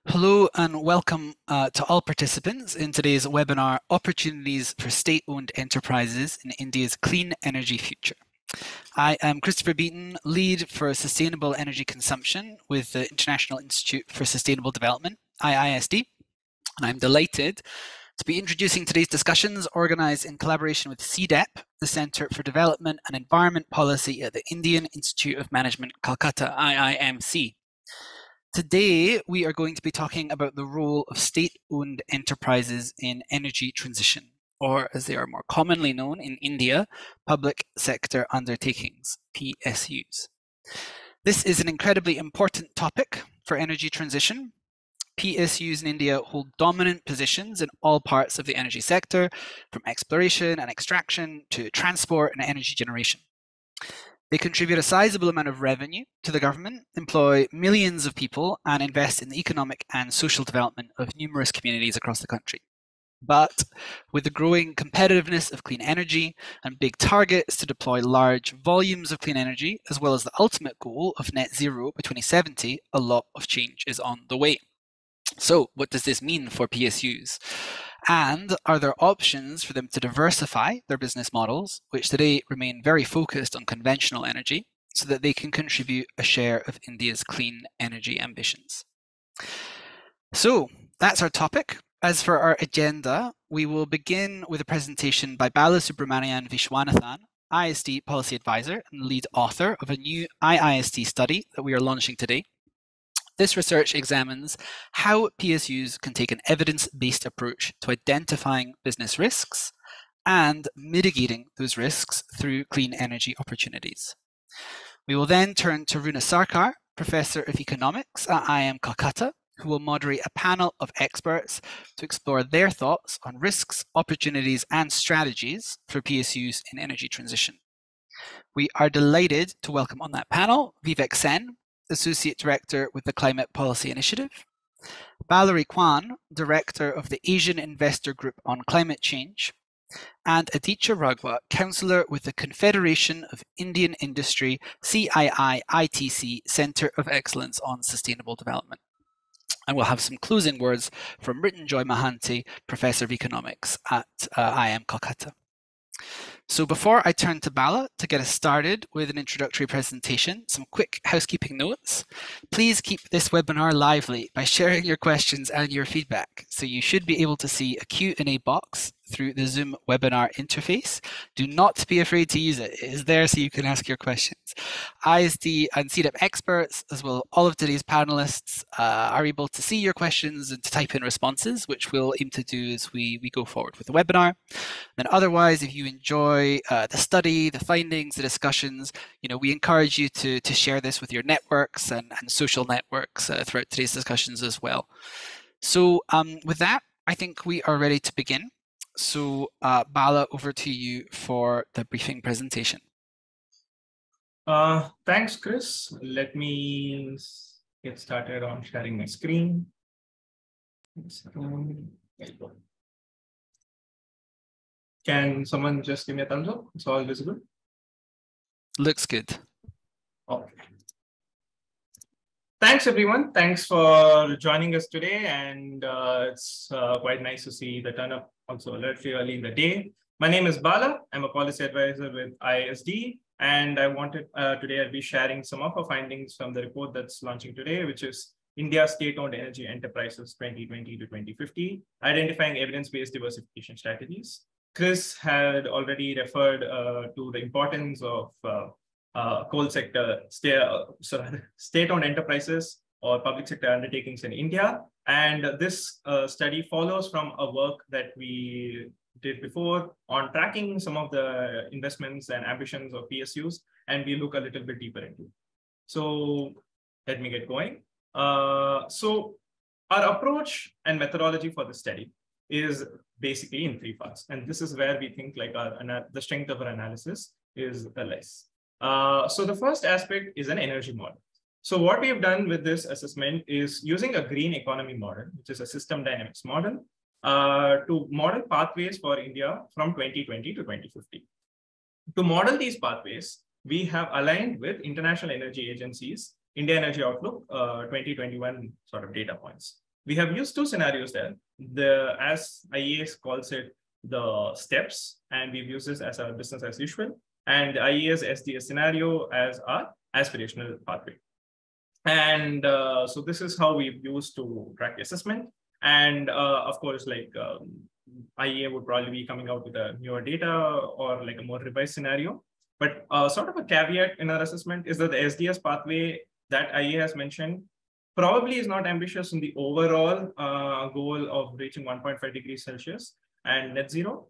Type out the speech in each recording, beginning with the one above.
Hello and welcome to all participants in today's webinar, Opportunities for State-Owned Enterprises in India's Clean Energy Future. I am Christopher Beaton, lead for Sustainable Energy Consumption with the International Institute for Sustainable Development, IISD, and I'm delighted to be introducing today's discussions organised in collaboration with CDEP, the Centre for Development and Environment Policy at the Indian Institute of Management, Calcutta, IIMC. Today, we are going to be talking about the role of state-owned enterprises in energy transition, or as they are more commonly known in India, Public Sector Undertakings, PSUs. This is an incredibly important topic for energy transition. PSUs in India hold dominant positions in all parts of the energy sector, from exploration and extraction to transport and energy generation. They contribute a sizable amount of revenue to the government, employ millions of people, and invest in the economic and social development of numerous communities across the country. But with the growing competitiveness of clean energy and big targets to deploy large volumes of clean energy, as well as the ultimate goal of net zero by 2070, a lot of change is on the way. So what does this mean for PSUs? And are there options for them to diversify their business models, which today remain very focused on conventional energy, so that they can contribute a share of India's clean energy ambitions? So that's our topic. As for our agenda, we will begin with a presentation by Balasubramanian Vishwanathan, IISD Policy Advisor and lead author of a new IISD study that we are launching today. This research examines how PSUs can take an evidence-based approach to identifying business risks and mitigating those risks through clean energy opportunities. We will then turn to Runa Sarkar, Professor of Economics at IIM Calcutta, who will moderate a panel of experts to explore their thoughts on risks, opportunities, and strategies for PSUs in energy transition. We are delighted to welcome on that panel Vivek Sen, Associate Director with the Climate Policy Initiative, Valerie Kwan, Director of the Asian Investor Group on Climate Change, and Aditya Ragwa, Councillor with the Confederation of Indian Industry CII-ITC Centre of Excellence on Sustainable Development. And we'll have some closing words from Mrityunjoy Mahanti, Professor of Economics at IIM Calcutta. So before I turn to Bala to get us started with an introductory presentation, some quick housekeeping notes. Please keep this webinar lively by sharing your questions and your feedback. So you should be able to see a Q&A box through the Zoom webinar interface. Do not be afraid to use it. It is there so you can ask your questions. IISD and CDEP experts, as well as all of today's panelists, are able to see your questions and to type in responses, which we'll aim to do as we go forward with the webinar. Then otherwise, if you enjoy the study, the findings, the discussions, we encourage you to share this with your networks and social networks throughout today's discussions as well. So with that, I think we are ready to begin. So Bala, over to you for the briefing presentation. Thanks, Chris. Let me get started on sharing my screen. There you go. Can someone just give me a thumbs up? It's all visible? Looks good. Okay. Thanks, everyone. Thanks for joining us today. And it's quite nice to see the turn up also relatively early in the day. My name is Bala. I'm a policy advisor with IISD. And I wanted today I'll be sharing some of our findings from the report that's launching today, which is India State-Owned Energy Enterprises 2020 to 2050, Identifying Evidence-Based Diversification Strategies. Chris had already referred to the importance of coal sector state-owned enterprises or public sector undertakings in India. And this study follows from a work that we did before on tracking some of the investments and ambitions of PSUs, and we look a little bit deeper into it. So let me get going. So our approach and methodology for the study is basically in three parts. And this is where we think like the strength of our analysis is the less. So the first aspect is an energy model. So what we have done with this assessment is using a green economy model, which is a system dynamics model, to model pathways for India from 2020 to 2050. To model these pathways, we have aligned with International Energy Agency's India Energy Outlook 2021 sort of data points. we have used two scenarios there. As IES calls it, the steps, and we've used this as our business as usual, and the IISD scenario as our aspirational pathway. And so this is how we've used to track the assessment. And of course, like IEA would probably be coming out with a newer data or like a more revised scenario. But sort of a caveat in our assessment is that the SDS pathway that IEA has mentioned probably is not ambitious in the overall goal of reaching 1.5 degrees Celsius and net zero.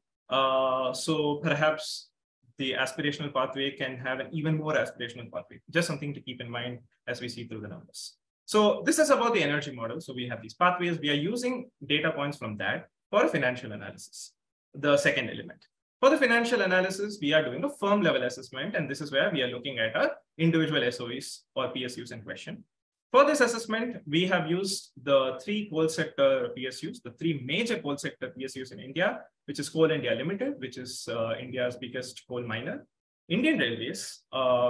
So perhaps the aspirational pathway can have an even more aspirational pathway. Just something to keep in mind as we see through the numbers. So this is about the energy model. So we have these pathways. We are using data points from that for a financial analysis, the second element. For the financial analysis, we are doing a firm level assessment. And this is where we are looking at our individual SOEs or PSUs in question. For this assessment, we have used the three coal sector PSUs, the three major coal sector PSUs in India, which is Coal India Limited, which is India's biggest coal miner, Indian Railways,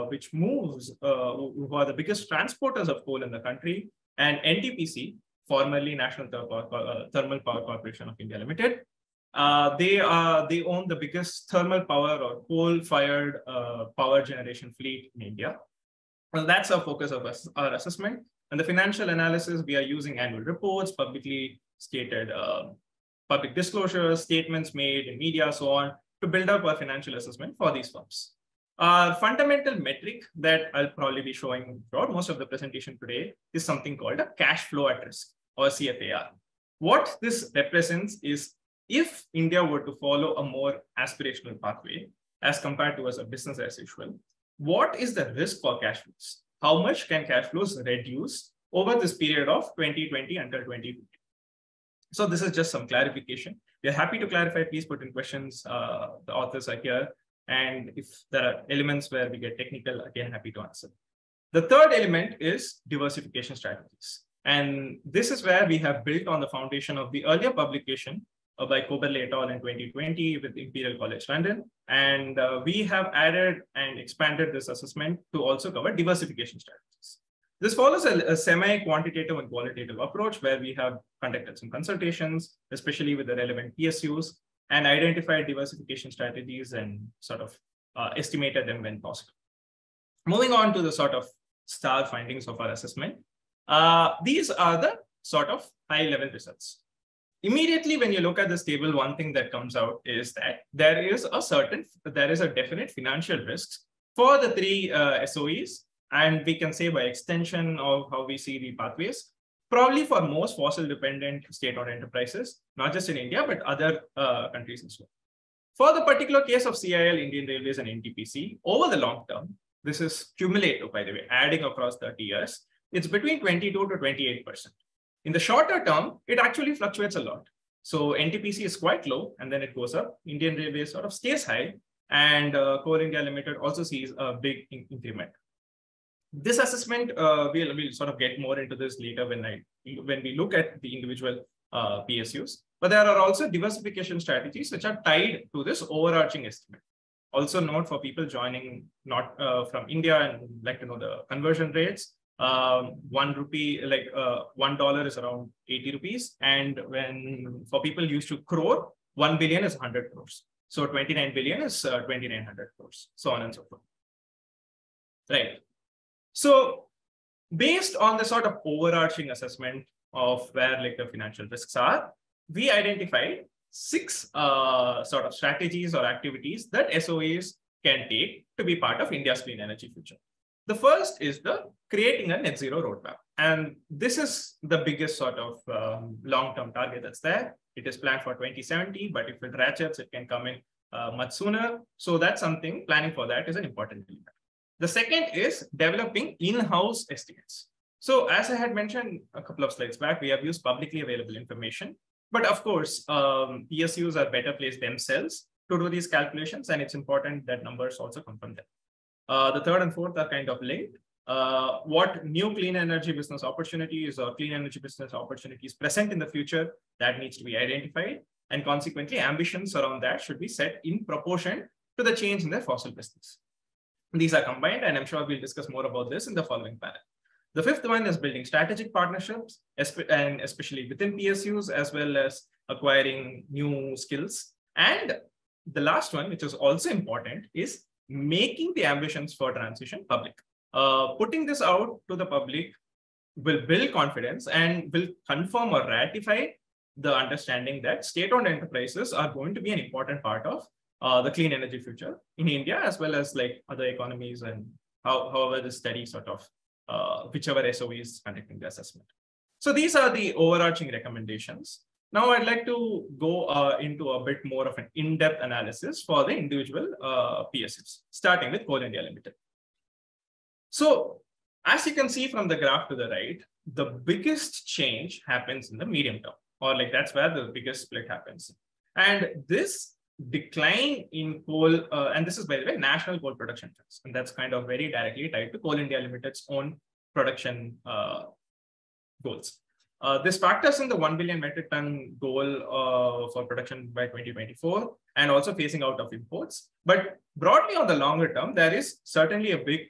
which moves, who are the biggest transporters of coal in the country, and NTPC, formerly National Thermal Power Corporation of India Limited. They own the biggest thermal power or coal-fired power generation fleet in India. Well, that's our focus of our assessment. And the financial analysis, we are using annual reports, publicly stated public disclosures, statements made in media, so on, to build up our financial assessment for these firms. Our fundamental metric that I'll probably be showing throughout most of the presentation today is something called a cash flow at risk, or CFAR. What this represents is if India were to follow a more aspirational pathway as compared to as a business as usual, what is the risk for cash flows? How much can cash flows reduce over this period of 2020 until 2050? So this is just some clarification. We're happy to clarify. Please put in questions. The authors are here. And if there are elements where we get technical, again, happy to answer. The third element is diversification strategies. And this is where we have built on the foundation of the earlier publication by Koberle et al. In 2020 with Imperial College London. And we have added and expanded this assessment to also cover diversification strategies. This follows a semi-quantitative and qualitative approach where we have conducted some consultations, especially with the relevant PSUs, and identified diversification strategies and sort of estimated them when possible. Moving on to the sort of star findings of our assessment. These are the sort of high-level results. Immediately, when you look at this table, one thing that comes out is that there is a definite financial risk for the three SOEs, and we can say by extension of how we see the pathways, probably for most fossil-dependent state-owned enterprises, not just in India, but other countries as well. For the particular case of CIL, Indian Railways, and NTPC, over the long term, this is cumulative, by the way, adding across 30 years, it's between 22 to 28%. In the shorter term, it actually fluctuates a lot. So NTPC is quite low, and then it goes up. Indian Railways sort of stays high, and Coal India Limited also sees a big increment. This assessment, we'll sort of get more into this later when we look at the individual PSUs. But there are also diversification strategies which are tied to this overarching estimate. Also note for people joining not from India and like to know the conversion rates, $1 is around 80 rupees. And when for people used to crore, 1 billion is 100 crores. So 29 billion is 2,900 crores, so on and so forth. Right. So based on the sort of overarching assessment of where like the financial risks are, we identified 6 sort of strategies or activities that SOEs can take to be part of India's clean energy future. The first is the creating a net zero roadmap. And this is the biggest sort of long-term target that's there. It is planned for 2070, but if it ratchets, it can come in much sooner. So that's something, planning for that is an important element. The second is developing in-house estimates. So as I had mentioned a couple of slides back, we have used publicly available information. But of course, PSUs are better placed themselves to do these calculations, and it's important that numbers also come from them. The third and fourth are kind of linked. What new clean energy business opportunities or clean energy business opportunities present in the future that needs to be identified, and consequently ambitions around that should be set in proportion to the change in their fossil business. These are combined, and I'm sure we'll discuss more about this in the following panel. The fifth one is building strategic partnerships, and especially within PSUs, as well as acquiring new skills. And the last one, which is also important, is making the ambitions for transition public. Putting this out to the public will build confidence and will confirm or ratify the understanding that state-owned enterprises are going to be an important part of the clean energy future in India, as well as like other economies, and however the study sort of whichever SOE is conducting the assessment. So these are the overarching recommendations. Now I'd like to go into a bit more of an in-depth analysis for the individual PSUs, starting with Coal India Limited. So as you can see from the graph to the right, the biggest change happens in the medium term, or like that's where the biggest split happens. And this decline in coal, and this is by the way, national coal production trends, and that's kind of very directly tied to Coal India Limited's own production goals. This factors in the 1 billion metric ton goal for production by 2024, and also phasing out of imports. But broadly on the longer term, there is certainly a big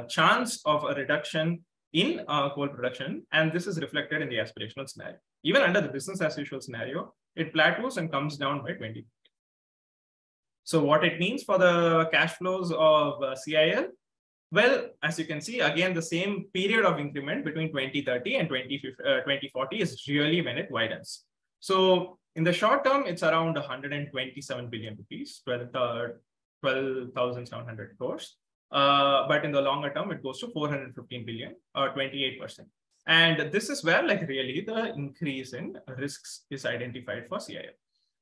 chance of a reduction in coal production, and this is reflected in the aspirational scenario. Even under the business as usual scenario, it plateaus and comes down by 20%. So what it means for the cash flows of CIL? Well, as you can see, again, the same period of increment between 2030 and 2040 is really when it widens. So in the short term, it's around 127 billion rupees, 12,700 crores. But in the longer term, it goes to 415 billion, or 28%. And this is where like really the increase in risks is identified for CIL.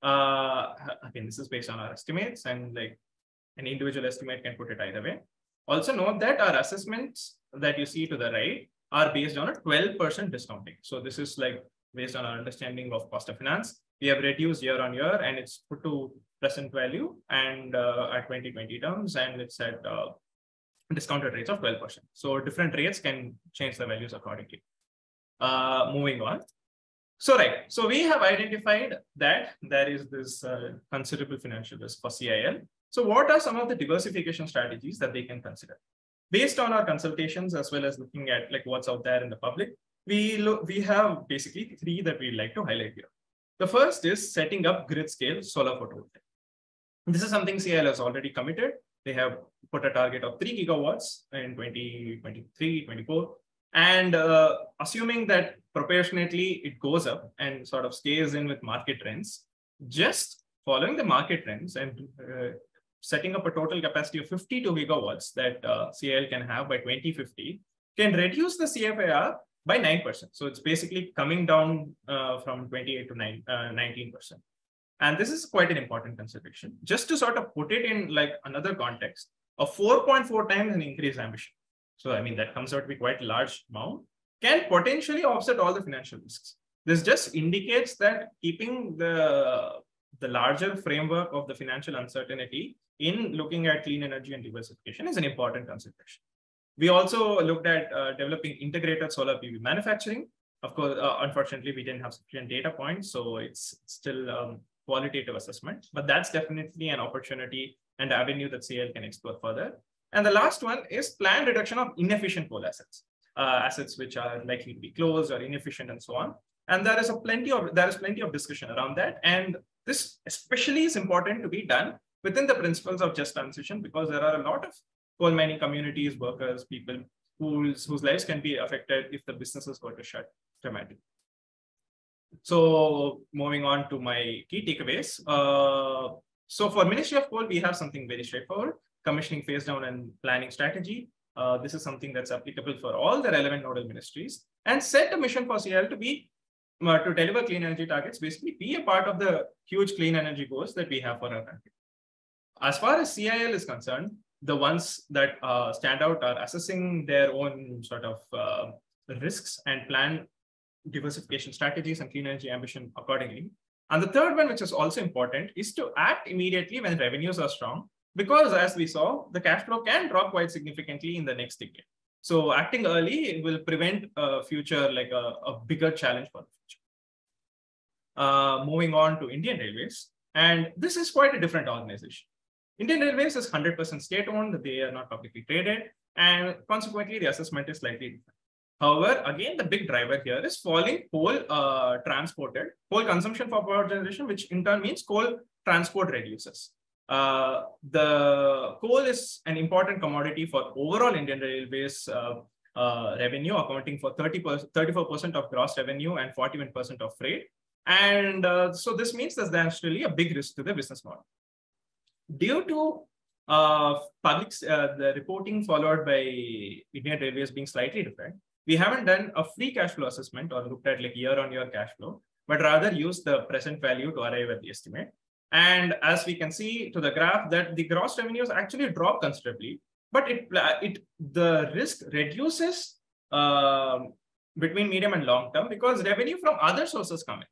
Again, this is based on our estimates, and like an individual estimate can put it either way. Also note that our assessments that you see to the right are based on a 12% discounting. So this is like based on our understanding of cost of finance. We have reduced year on year, and it's put to present value and at 2020 terms, and it's at discounted rates of 12%. So different rates can change the values accordingly. Moving on. So so we have identified that there is this considerable financial risk for CIL. So what are some of the diversification strategies that they can consider? Based on our consultations, as well as looking at like what's out there in the public, we have basically three that we'd like to highlight here. The first is setting up grid scale solar photovoltaic. This is something CIL has already committed. They have put a target of 3 gigawatts in 2023, 24. And assuming that proportionately it goes up and sort of stays in with market trends, just following the market trends and setting up a total capacity of 52 gigawatts that CIL can have by 2050 can reduce the CFIR by 9%. So it's basically coming down from 28 to 19%. And this is quite an important consideration. Just to sort of put it in like another context, a 4.4 times an increased ambition. So I mean, that comes out to be quite a large amount, can potentially offset all the financial risks. This just indicates that keeping the larger framework of the financial uncertainty in looking at clean energy and diversification is an important consideration. We also looked at developing integrated solar PV manufacturing. Of course, unfortunately, we didn't have sufficient data points, so it's still qualitative assessment, but that's definitely an opportunity and avenue that CIL can explore further. And the last one is planned reduction of inefficient coal assets, assets which are likely to be closed or inefficient and so on. And there is plenty of discussion around that. And this especially is important to be done within the principles of just transition, because there are a lot of coal mining communities, workers, people whose lives can be affected if the businesses go to shut dramatically. So moving on to my key takeaways. So for Ministry of Coal, we have something very straightforward: commissioning phase down and planning strategy. This is something that's applicable for all the relevant nodal ministries, and set a mission for CIL to be to deliver clean energy targets, basically be a part of the huge clean energy goals that we have for our country. As far as CIL is concerned, the ones that stand out are assessing their own sort of risks and plan diversification strategies and clean energy ambition accordingly. And the third one, which is also important, is to act immediately when revenues are strong, because as we saw, the cash flow can drop quite significantly in the next decade. So acting early will prevent future, like a bigger challenge for the future. Moving on to Indian Railways, and this is quite a different organization. Indian Railways is 100% state-owned, they are not publicly traded, and consequently, the assessment is slightly different. However, again, the big driver here is falling coal coal consumption for power generation, which in turn means coal transport reduces. The coal is an important commodity for overall Indian Railways revenue, accounting for 34% of gross revenue and 41% of freight. And so this means there's actually a big risk to the business model. Due to the reporting followed by Indian Railways being slightly different, we haven't done a free cash flow assessment or looked at like year-on-year cash flow, but rather use the present value to arrive at the estimate. And as we can see to the graph that the gross revenues actually drop considerably, but the risk reduces between medium and long term because revenue from other sources come in.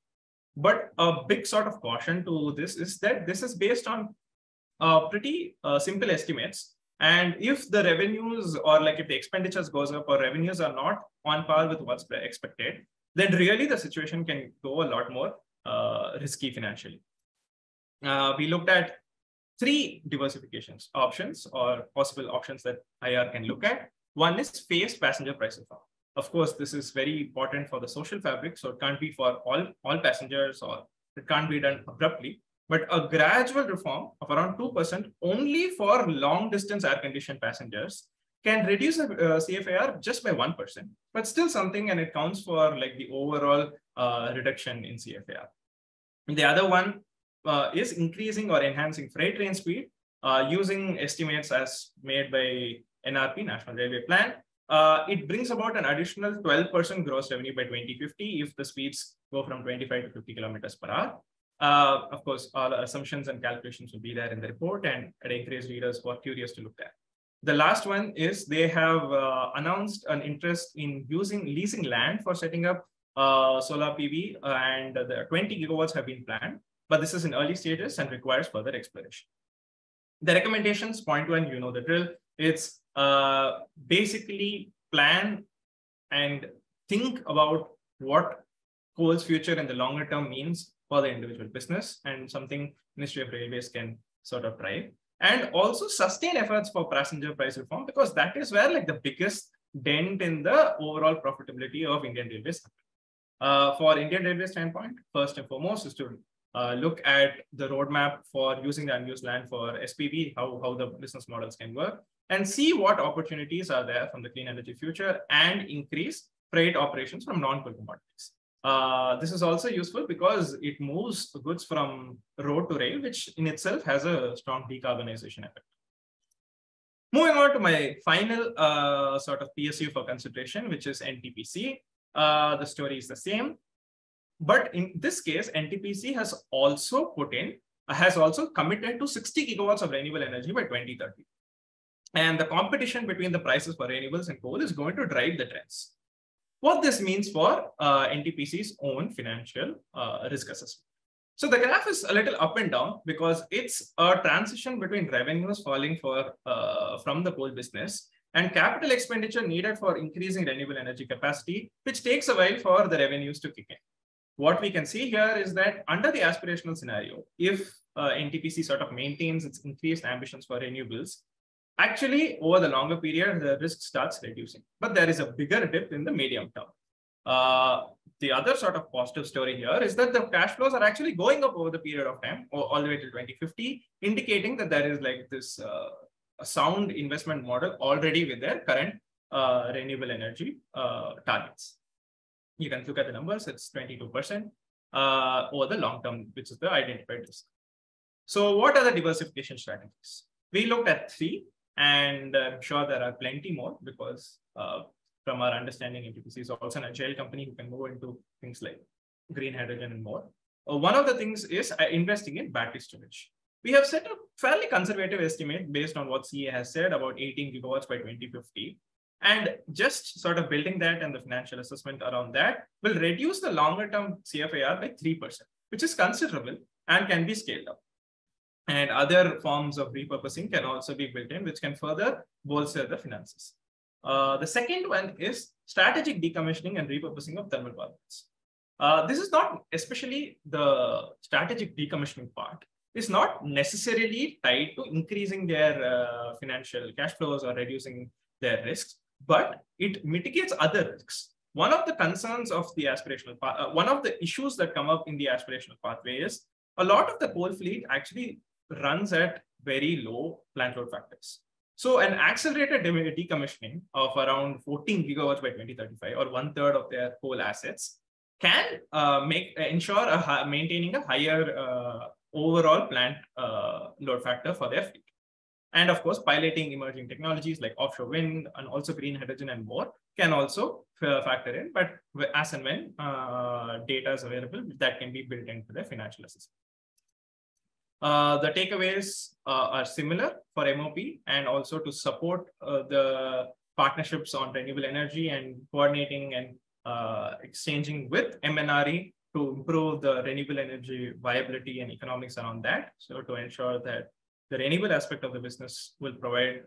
But a big sort of caution to this is that this is based on pretty simple estimates. And if the revenues or like if the expenditures goes up or revenues are not on par with what's expected, then really the situation can go a lot more risky financially. We looked at 3 diversification options or possible options that IR can look at. One is phased passenger price reform. Of course, this is very important for the social fabric, so it can't be for all passengers or it can't be done abruptly. But a gradual reform of around 2% only for long-distance air-conditioned passengers can reduce CFAR just by 1%, but still something, and it counts for like the overall reduction in CFAR. The other one is increasing or enhancing freight train speed using estimates as made by NRP, National Railway Plan. It brings about an additional 12% gross revenue by 2050 if the speeds go from 25 to 50 kilometers per hour. Of course, all assumptions and calculations will be there in the report, and I'd encourage readers who are curious to look at. The last one is they have announced an interest in leasing land for setting up solar PV, and the 20 gigawatts have been planned, but this is in early stages and requires further exploration. The recommendations, point 1, you know the drill. It's basically plan and think about what coal's future in the longer term means for the individual business, and something Ministry of Railways can sort of drive. And also sustain efforts for passenger price reform, because that is where like the biggest dent in the overall profitability of Indian Railways. For Indian Railways standpoint, first and foremost is to look at the roadmap for using the unused land for SPV, how the business models can work, and see what opportunities are there from the clean energy future and increase freight operations from non-coal commodities. This is also useful because it moves goods from road to rail, which in itself has a strong decarbonization effect. Moving on to my final sort of PSU for consideration, which is NTPC. The story is the same, but in this case, NTPC has also committed to 60 gigawatts of renewable energy by 2030. And the competition between the prices for renewables and coal is going to drive the trends. What this means for NTPC's own financial risk assessment. So the graph is a little up and down because it's a transition between revenues falling from the coal business and capital expenditure needed for increasing renewable energy capacity, which takes a while for the revenues to kick in. What we can see here is that under the aspirational scenario, if NTPC sort of maintains its increased ambitions for renewables, actually, over the longer period, the risk starts reducing, but there is a bigger dip in the medium term. The other sort of positive story here is that the cash flows are actually going up over the period of time, all the way to 2050, indicating that there is like this a sound investment model already with their current renewable energy targets. You can look at the numbers, it's 22% over the long term, which is the identified risk. So what are the diversification strategies? We looked at 3. And I'm sure there are plenty more because from our understanding, NTPC is also an agile company who can move into things like green hydrogen and more. One of the things is investing in battery storage. We have set a fairly conservative estimate based on what CA has said about 18 gigawatts by 2050. And just sort of building that and the financial assessment around that will reduce the longer term CFAR by 3%, which is considerable and can be scaled up. And other forms of repurposing can also be built in, which can further bolster the finances. The second one is strategic decommissioning and repurposing of thermal power plants. This is not, especially the strategic decommissioning part, is not necessarily tied to increasing their financial cash flows or reducing their risks. but it mitigates other risks. One of the concerns of the aspirational one of the issues that come up in the aspirational pathway is a lot of the coal fleet actually runs at very low plant load factors. So an accelerated decommissioning of around 14 gigawatts by 2035, or 1/3 of their coal assets, can ensure maintaining a higher overall plant load factor for their fleet. And of course, piloting emerging technologies like offshore wind and also green hydrogen and more can also factor in, but as and when data is available, that can be built into the financial assessment. The takeaways are similar for MOP, and also to support the partnerships on renewable energy and coordinating and exchanging with MNRE to improve the renewable energy viability and economics around that. So to ensure that the renewable aspect of the business will provide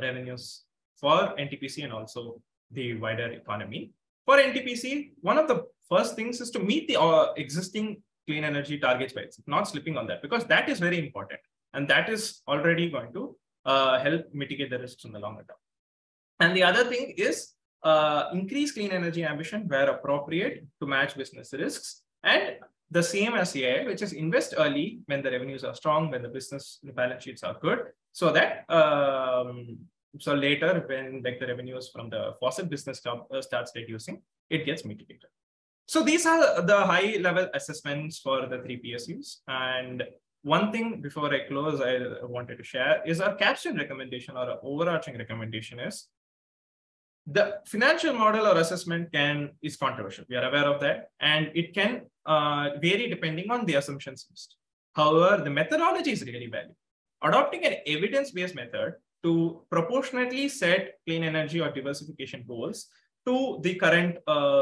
revenues for NTPC and also the wider economy. For NTPC, one of the first things is to meet the existing clean energy targets by itself, not slipping on that, because that is very important. And that is already going to help mitigate the risks in the longer term. And the other thing is increase clean energy ambition where appropriate to match business risks. And the same as AI, which is invest early when the revenues are strong, when the balance sheets are good, so that so later when like the revenues from the fossil business starts reducing, it gets mitigated. So these are the high level assessments for the 3 PSUs. And one thing before I close, I wanted to share is our capstone recommendation, or our overarching recommendation is the financial model or assessment is controversial. We are aware of that, and it can vary depending on the assumptions used. However, the methodology is really valuable. Adopting an evidence-based method to proportionately set clean energy or diversification goals to the current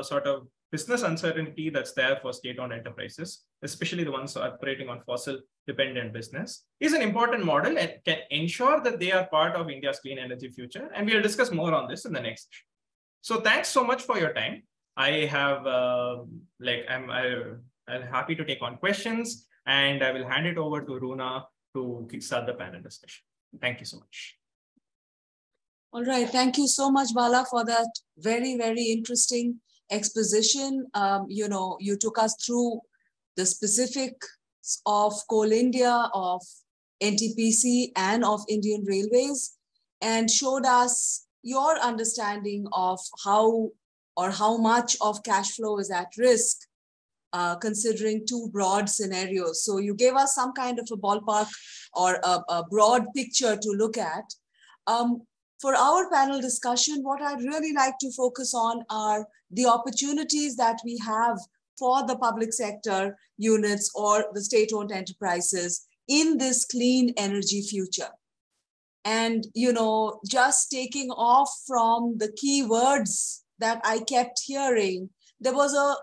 sort of business uncertainty that's there for state-owned enterprises, especially the ones operating on fossil-dependent business, is an important model and can ensure that they are part of India's clean energy future. And we'll discuss more on this in the next session. So thanks so much for your time. I have, I'm happy to take on questions, and I will hand it over to Runa to kickstart the panel discussion. Thank you so much. All right, thank you so much, Bala, for that very, very interesting exposition. You took us through the specifics of Coal India, of NTPC, and of Indian Railways, and showed us your understanding of how much of cash flow is at risk, considering two broad scenarios. So you gave us some kind of a ballpark or a broad picture to look at. For our panel discussion, what I'd really like to focus on are the opportunities that we have for the public sector units or the state-owned enterprises in this clean energy future. And, just taking off from the key words that I kept hearing, there's a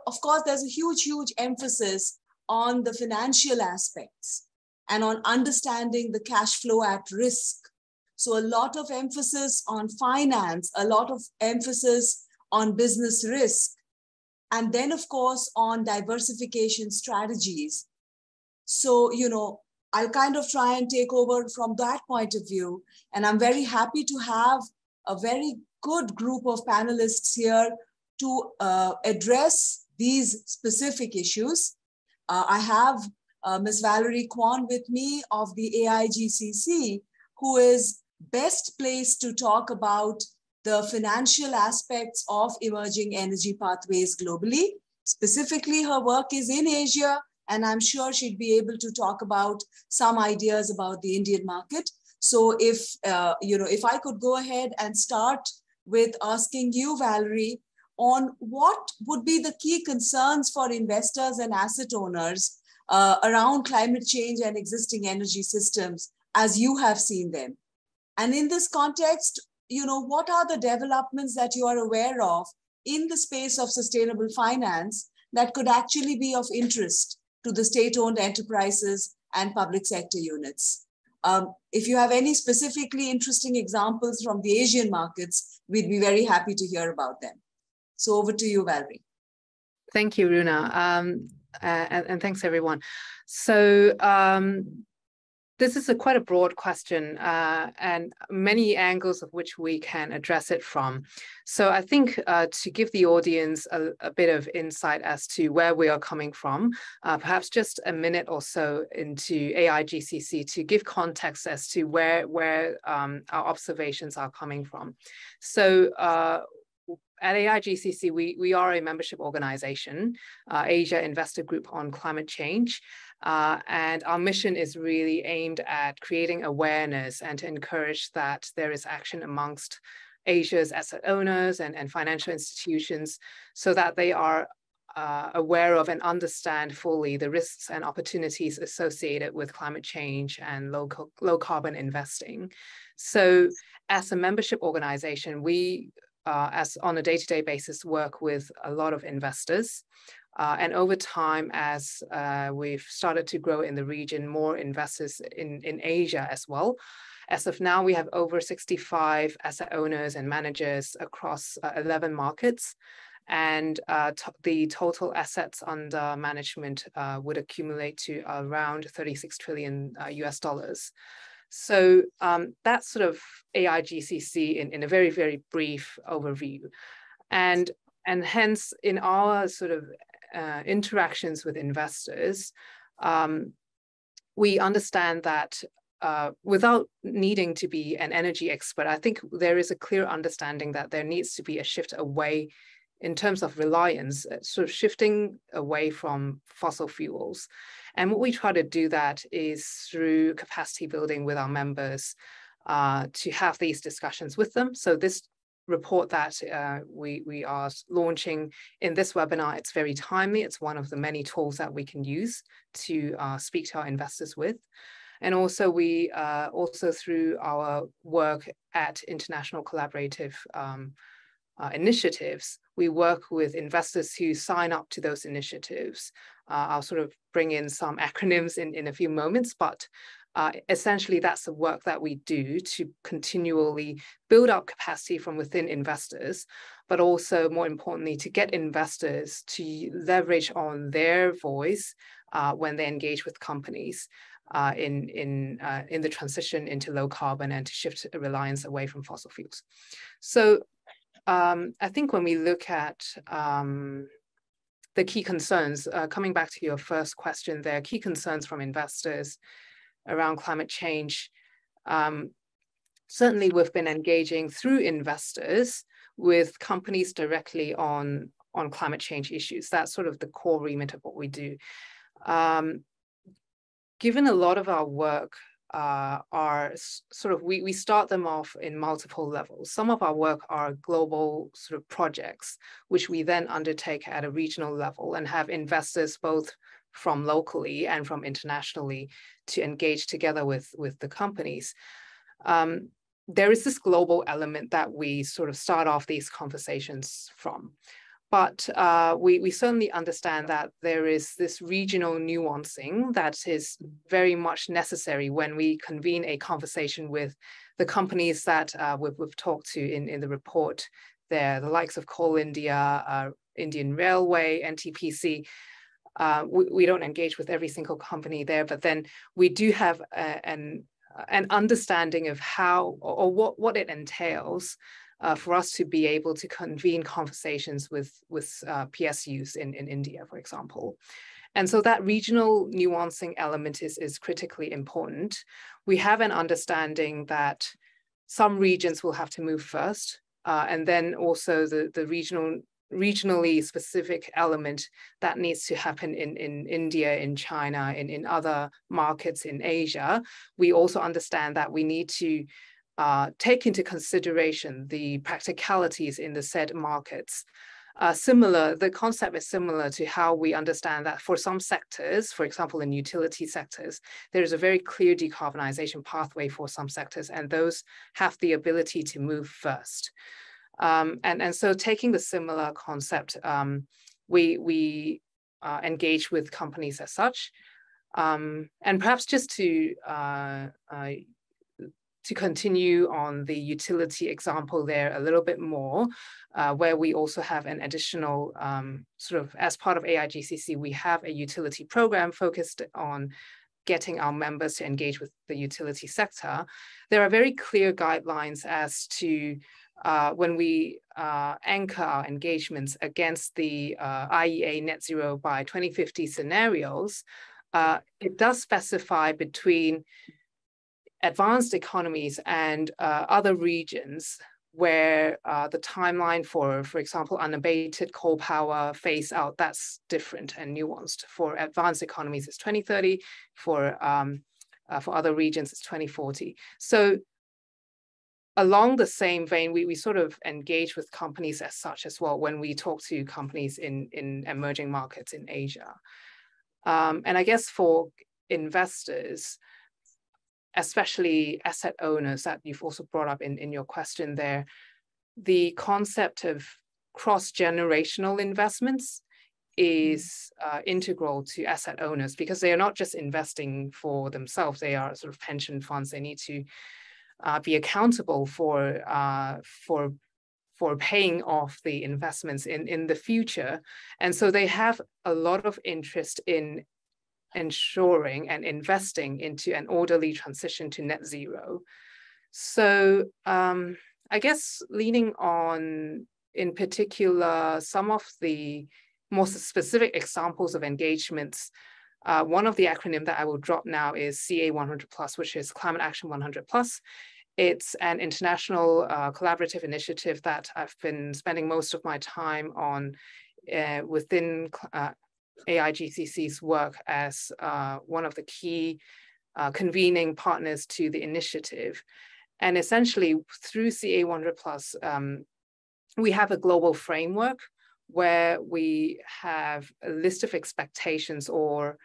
huge emphasis on the financial aspects and on understanding the cash flow at risk. So a lot of emphasis on finance, a lot of emphasis on business risk, and then of course on diversification strategies. So, I'll kind of try and take over from that point of view. And I'm very happy to have a very good group of panelists here to address these specific issues. I have Ms. Valerie Kwan with me of the AIGCC, who is best placed to talk about the financial aspects of emerging energy pathways globally. Specifically, her work is in Asia, and I'm sure she'd be able to talk about some ideas about the Indian market. So if I could go ahead and start with asking you, Valerie, on what would be the key concerns for investors and asset owners around climate change and existing energy systems as you have seen them. And in this context, what are the developments that you are aware of in the space of sustainable finance that could actually be of interest to the state-owned enterprises and public sector units? If you have any specifically interesting examples from the Asian markets, we'd be very happy to hear about them. So over to you, Valerie. Thank you, Runa. And thanks, everyone. So this is quite a broad question and many angles of which we can address it from. So I think to give the audience a bit of insight as to where we are coming from, perhaps just a minute or so into AIGCC to give context as to where our observations are coming from. So at AIGCC, we are a membership organization, Asia Investor Group on Climate Change. And our mission is really aimed at creating awareness and to encourage that there is action amongst Asia's asset owners and financial institutions so that they are aware of and understand fully the risks and opportunities associated with climate change and low carbon investing. So as a membership organization, we as on a day-to-day basis work with a lot of investors. And over time, as we've started to grow in the region, more investors in Asia as well. As of now, we have over 65 asset owners and managers across 11 markets. And the total assets under management would accumulate to around $36 trillion US dollars. So that's sort of AIGCC in a very, very brief overview. And hence, in our sort of interactions with investors, we understand that without needing to be an energy expert, I think there is a clear understanding that there needs to be a shift away in terms of reliance, sort of shifting away from fossil fuels. And what we try to do that is through capacity building with our members to have these discussions with them. So this report that we are launching in this webinar, it's very timely. It's one of the many tools that we can use to speak to our investors with. And also we also through our work at international collaborative initiatives, we work with investors who sign up to those initiatives. I'll sort of bring in some acronyms in a few moments, but essentially that's the work that we do to continually build up capacity from within investors, but also more importantly, to get investors to leverage on their voice when they engage with companies in the transition into low carbon and to shift reliance away from fossil fuels. So I think when we look at the key concerns, coming back to your first question there, key concerns from investors around climate change, certainly we've been engaging through investors with companies directly on climate change issues. That's sort of the core remit of what we do. Given a lot of our work are sort of, we start them off in multiple levels. Some of our work are global sort of projects, which we then undertake at a regional level and have investors both from locally and from internationally to engage together with the companies. There is this global element that we sort of start off these conversations from. But we certainly understand that there is this regional nuancing that is very much necessary when we convene a conversation with the companies that we've talked to in the report there, the likes of Coal India, Indian Railway, NTPC. We don't engage with every single company there, but then we do have an understanding of how or what it entails for us to be able to convene conversations with PSUs in India, for example. And so that regional nuancing element is critically important. We have an understanding that some regions will have to move first, and then also the regionally specific element that needs to happen in India, in China, in other markets in Asia. We also understand that we need to take into consideration the practicalities in the said markets. The concept is similar to how we understand that for some sectors, for example, in utility sectors, there is a very clear decarbonization pathway for some sectors, and those have the ability to move first. And so taking the similar concept, we engage with companies as such. And perhaps just to continue on the utility example there a little bit more, where we also have an additional sort of, as part of AIGCC, we have a utility program focused on getting our members to engage with the utility sector, there are very clear guidelines as to when we anchor our engagements against the IEA net zero by 2050 scenarios. It does specify between advanced economies and other regions where the timeline for example, unabated coal power phase out, that's different and nuanced. For advanced economies, it's 2030. For other regions, it's 2040. So along the same vein, we sort of engage with companies as such as well when we talk to companies in emerging markets in Asia. And I guess for investors, especially asset owners that you've also brought up in your question there, the concept of cross-generational investments is integral to asset owners because they are not just investing for themselves, they are sort of pension funds. They need to be accountable for paying off the investments in the future. And so they have a lot of interest in ensuring and investing into an orderly transition to net zero. So I guess leaning on, in particular, some of the more specific examples of engagements, one of the acronym that I will drop now is CA100+, which is Climate Action 100+. It's an international collaborative initiative that I've been spending most of my time on within AIGCC's work as one of the key convening partners to the initiative. And essentially through CA100+, we have a global framework where we have a list of expectations or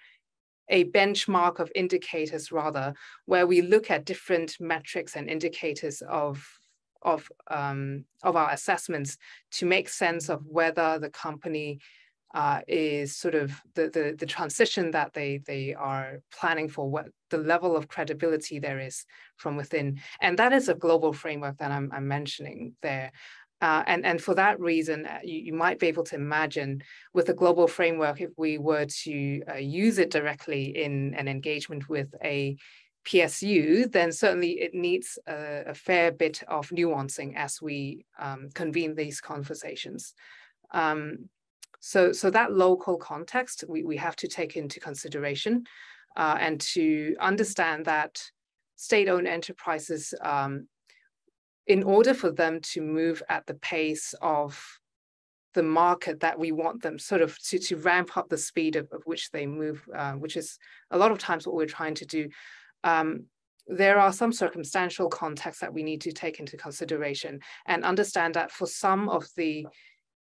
a benchmark of indicators rather, where we look at different metrics and indicators of our assessments to make sense of whether the company is sort of the transition that they are planning for, what the level of credibility there is from within. And that is a global framework that I'm mentioning there. And for that reason, you might be able to imagine with a global framework, if we were to use it directly in an engagement with a PSU, then certainly it needs a fair bit of nuancing as we convene these conversations. So that local context, we have to take into consideration and to understand that state-owned enterprises, in order for them to move at the pace of the market that we want them sort of to ramp up the speed of which they move, which is a lot of times what we're trying to do. There are some circumstantial contexts that we need to take into consideration and understand that for some of the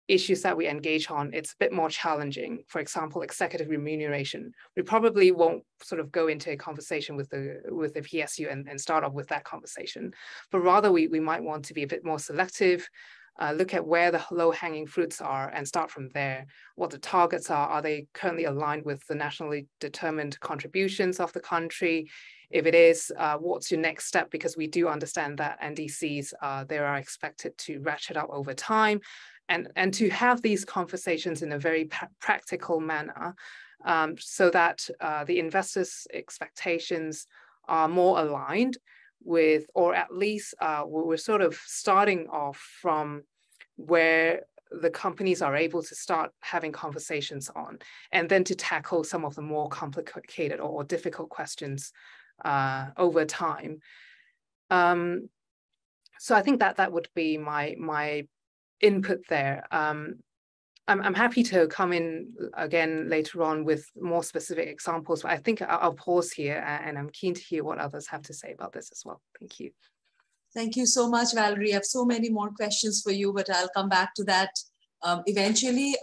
issues that we engage on, it's a bit more challenging. For example, executive remuneration. We probably won't sort of go into a conversation with the PSU and start off with that conversation, but rather we might want to be a bit more selective, look at where the low-hanging fruits are and start from there. What the targets are they currently aligned with the nationally determined contributions of the country? If it is, what's your next step? Because we do understand that NDCs, they are expected to ratchet up over time. And to have these conversations in a very practical manner so that the investors' expectations are more aligned with, or at least we're sort of starting off from where the companies are able to start having conversations on, and then to tackle some of the more complicated or difficult questions over time. So I think that would be my input there. I'm happy to come in again later on with more specific examples, but I think I'll pause here and I'm keen to hear what others have to say about this as well. Thank you. Thank you so much, Valerie. I have so many more questions for you, but I'll come back to that eventually.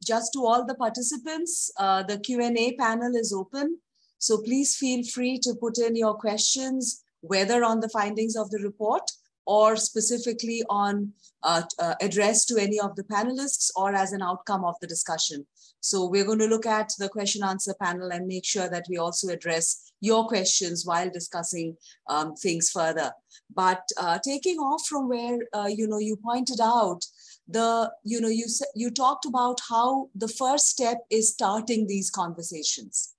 Just to all the participants, the Q&A panel is open. So please feel free to put in your questions, whether on the findings of the report or specifically on address to any of the panelists or as an outcome of the discussion. So we're going to look at the question answer panel and make sure that we also address your questions while discussing things further. But taking off from where you pointed out, you talked about how the first step is starting these conversations.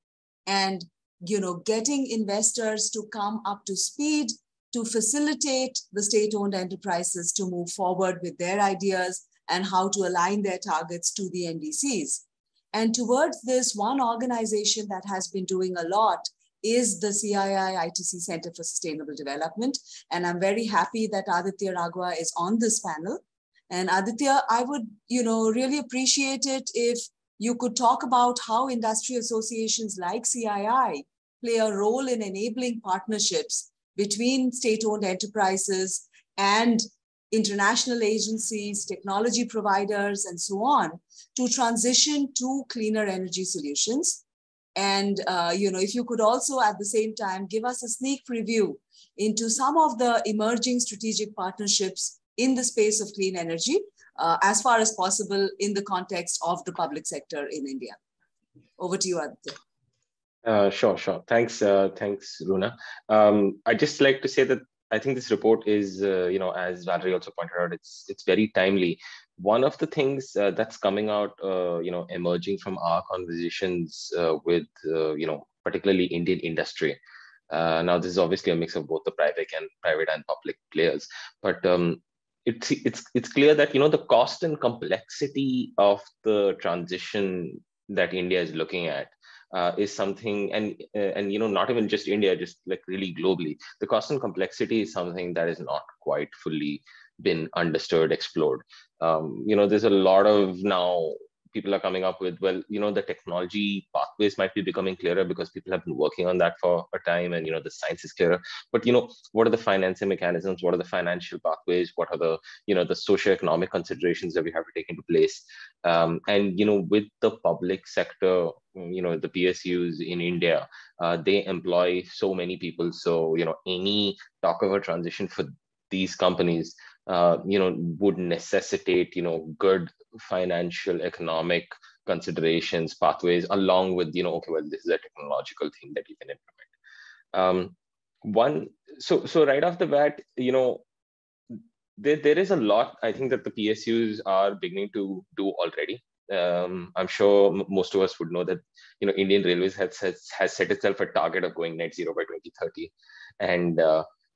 And getting investors to come up to speed to facilitate the state-owned enterprises to move forward with their ideas and how to align their targets to the NDCs. And towards this, one organization that has been doing a lot is the CII ITC Center for Sustainable Development. And I'm very happy that Aditya Raghawa is on this panel. And Aditya, I would really appreciate it if you could talk about how industry associations like CII play a role in enabling partnerships between state-owned enterprises and international agencies, technology providers, and so on, to transition to cleaner energy solutions. And if you could also at the same time give us a sneak preview into some of the emerging strategic partnerships in the space of clean energy, as far as possible in the context of the public sector in India. Over to you, Aditya. Sure. Thanks, Runa. I'd just like to say that I think this report is, as Valerie also pointed out, it's very timely. One of the things that's coming out, emerging from our conversations with, particularly Indian industry. Now, this is obviously a mix of both the private and public players, but it's clear that the cost and complexity of the transition that India is looking at is something, and not even just India, just like really globally, the cost and complexity is something that is not quite fully been understood, explored. There's a lot of now people are coming up with, the technology pathways might be becoming clearer because people have been working on that for a time, and the science is clearer. But what are the financing mechanisms? What are the financial pathways? What are the the socioeconomic considerations that we have to take into place? And with the public sector, the PSUs in India, they employ so many people. So any talk of a transition for these companies, would necessitate good financial, economic considerations, pathways, along with this is a technological thing that you can implement. So right off the bat, there is a lot I think that the PSUs are beginning to do already. I'm sure most of us would know that Indian Railways has set itself a target of going net zero by 2030, and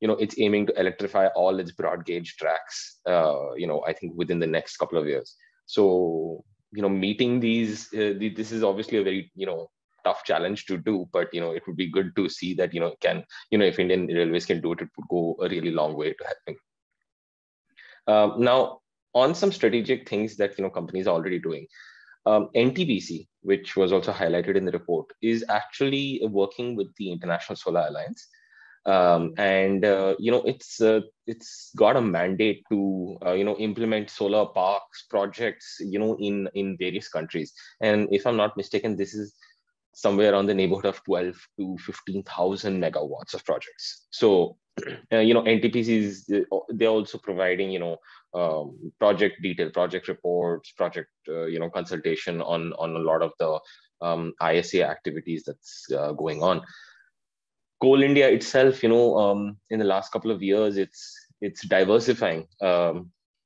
it's aiming to electrify all its broad gauge tracks, I think within the next couple of years. So, meeting these, this is obviously a very, tough challenge to do, but, it would be good to see that, if Indian Railways can do it, it would go a really long way to helping. Now, on some strategic things that, companies are already doing, NTPC, which was also highlighted in the report, is actually working with the International Solar Alliance. It's got a mandate to implement solar parks projects in various countries, and if I'm not mistaken, this is somewhere around the neighborhood of 12 to 15,000 megawatts of projects. So NTPC is, they're also providing project detail, project reports, project consultation on a lot of the ISA activities that's going on. Coal India itself, in the last couple of years, it's diversifying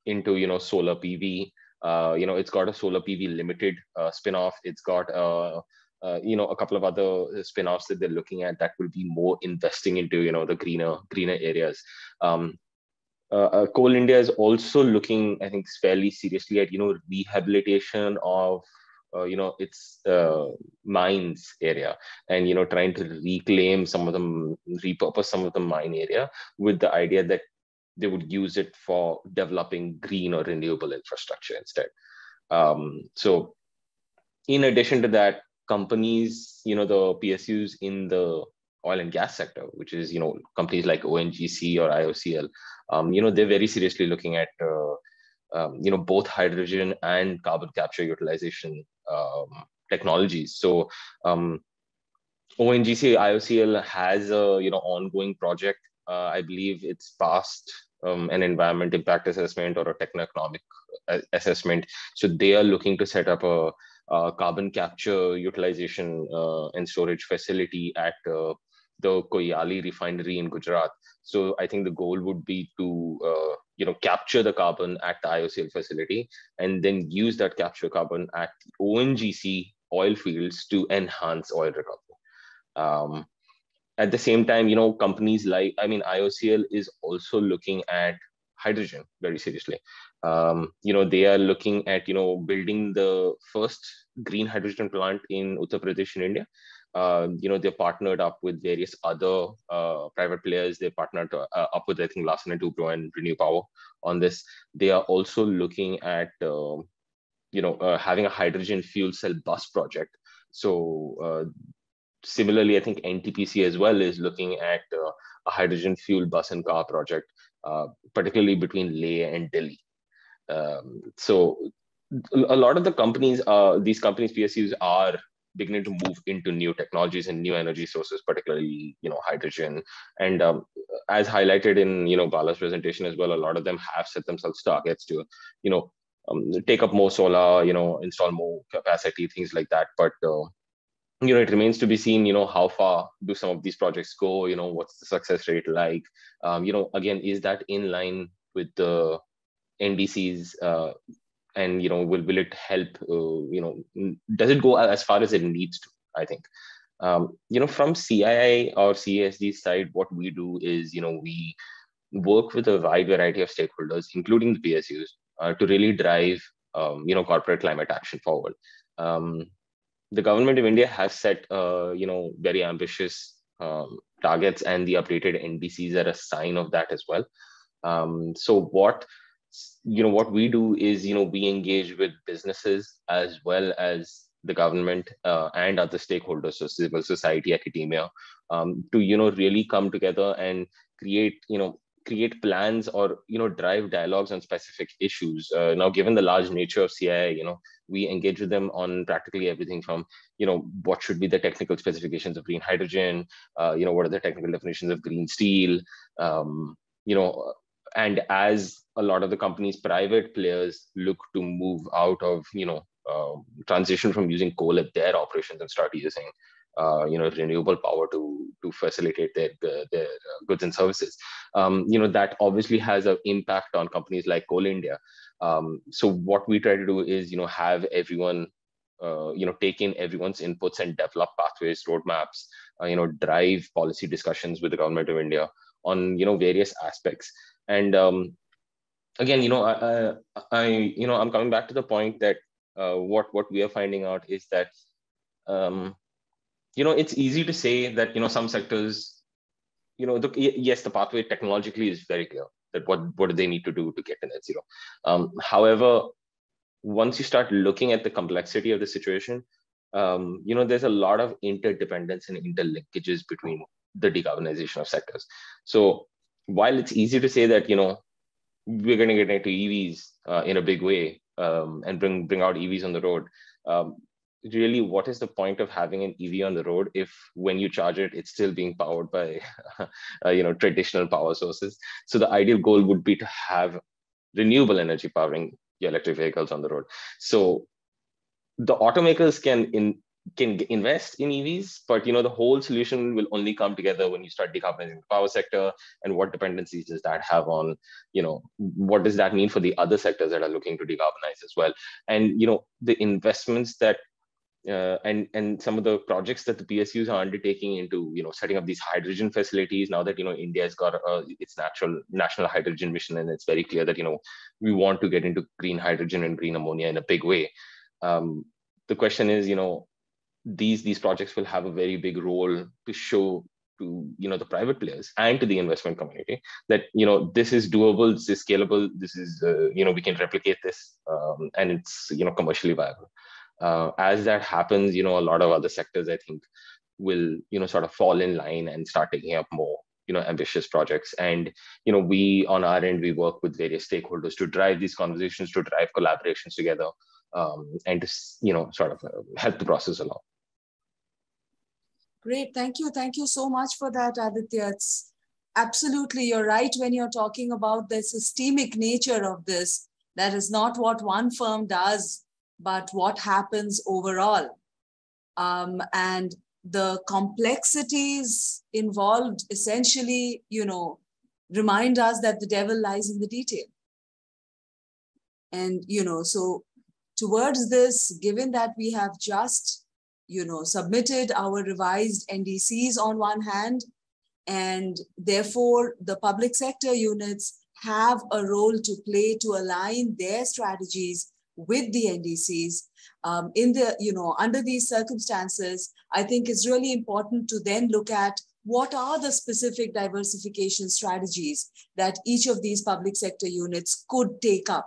into solar PV. It's got a solar PV limited spin-off. It's got a couple of other spin-offs that they're looking at that will be more investing into the greener areas. Coal India is also looking, I think, fairly seriously at rehabilitation of its mines area, and trying to reclaim some of them, repurpose some of the mine area with the idea that they would use it for developing green or renewable infrastructure instead. So in addition to that, companies, the PSUs in the oil and gas sector, which is companies like ONGC or IOCL, they're very seriously looking at both hydrogen and carbon capture utilization technologies. So ONGC IOCL has a ongoing project. I believe it's passed an environment impact assessment or a techno-economic assessment. So they are looking to set up a carbon capture utilization and storage facility at the Koyali refinery in Gujarat. So I think the goal would be to capture the carbon at the IOCL facility and then use that capture carbon at ONGC oil fields to enhance oil recovery. At the same time, companies like, IOCL is also looking at hydrogen very seriously. They are looking at, building the first green hydrogen plant in Uttar Pradesh in India. They partnered up with various other private players. They partnered up with, I think, Larsen & Toubro and Renew Power on this. They are also looking at, having a hydrogen fuel cell bus project. So similarly, I think NTPC as well is looking at a hydrogen fuel bus and car project, particularly between Leh and Delhi. So a lot of the companies, these companies, PSUs, are beginning to move into new technologies and new energy sources, particularly, hydrogen. And as highlighted in, Bala's presentation as well, a lot of them have set themselves targets to, take up more solar, install more capacity, things like that. But it remains to be seen, how far do some of these projects go? What's the success rate like? Again, is that in line with the NDCs? And will it help? Does it go as far as it needs to? I think. From CII or CISD side, what we do is, we work with a wide variety of stakeholders, including the PSUs, to really drive, corporate climate action forward. The government of India has set, very ambitious targets, and the updated NDCs are a sign of that as well. So what we do is, we engage with businesses as well as the government and other stakeholders, so civil society, academia, to, really come together and create plans or, drive dialogues on specific issues. Now, given the large nature of CII, we engage with them on practically everything from, what should be the technical specifications of green hydrogen, what are the technical definitions of green steel, and as a lot of the companies, private players, look to move out of, transition from using coal at their operations and start using, renewable power to facilitate their goods and services. That obviously has an impact on companies like Coal India. So what we try to do is, have everyone, take in everyone's inputs and develop pathways, roadmaps, drive policy discussions with the government of India on, various aspects. And again, I'm coming back to the point that what we are finding out is that, it's easy to say that, some sectors, yes, the pathway technologically is very clear, that what do they need to do to get to net zero. However, once you start looking at the complexity of the situation, there's a lot of interdependence and interlinkages between the decarbonization of sectors. So while it's easy to say that, we're going to get into EVs in a big way and bring out EVs on the road, really, what is the point of having an EV on the road if when you charge it, it's still being powered by, traditional power sources? So the ideal goal would be to have renewable energy powering your electric vehicles on the road. So the automakers can invest in EVs, but the whole solution will only come together when you start decarbonizing the power sector. And what dependencies does that have on, what does that mean for the other sectors that are looking to decarbonize as well? And the investments that and some of the projects that the PSUs are undertaking into setting up these hydrogen facilities, now that India has got its national hydrogen mission, and it's very clear that we want to get into green hydrogen and green ammonia in a big way. The question is, these projects will have a very big role to show to the private players and to the investment community that this is doable, this is scalable, this is we can replicate this, and it's commercially viable. As that happens, a lot of other sectors, I think, will sort of fall in line and start taking up more ambitious projects. And we on our end, we work with various stakeholders to drive these conversations, to drive collaborations together, and to sort of help the process along. Great, thank you so much for that, Aditya. It's absolutely, you're right when you're talking about the systemic nature of this. That is not what one firm does, but what happens overall. And the complexities involved essentially, remind us that the devil lies in the detail. And, so towards this, given that we have just, submitted our revised NDCs on one hand, and therefore the public sector units have a role to play to align their strategies with the NDCs. Under these circumstances, I think it's really important to then look at what are the specific diversification strategies that each of these public sector units could take up.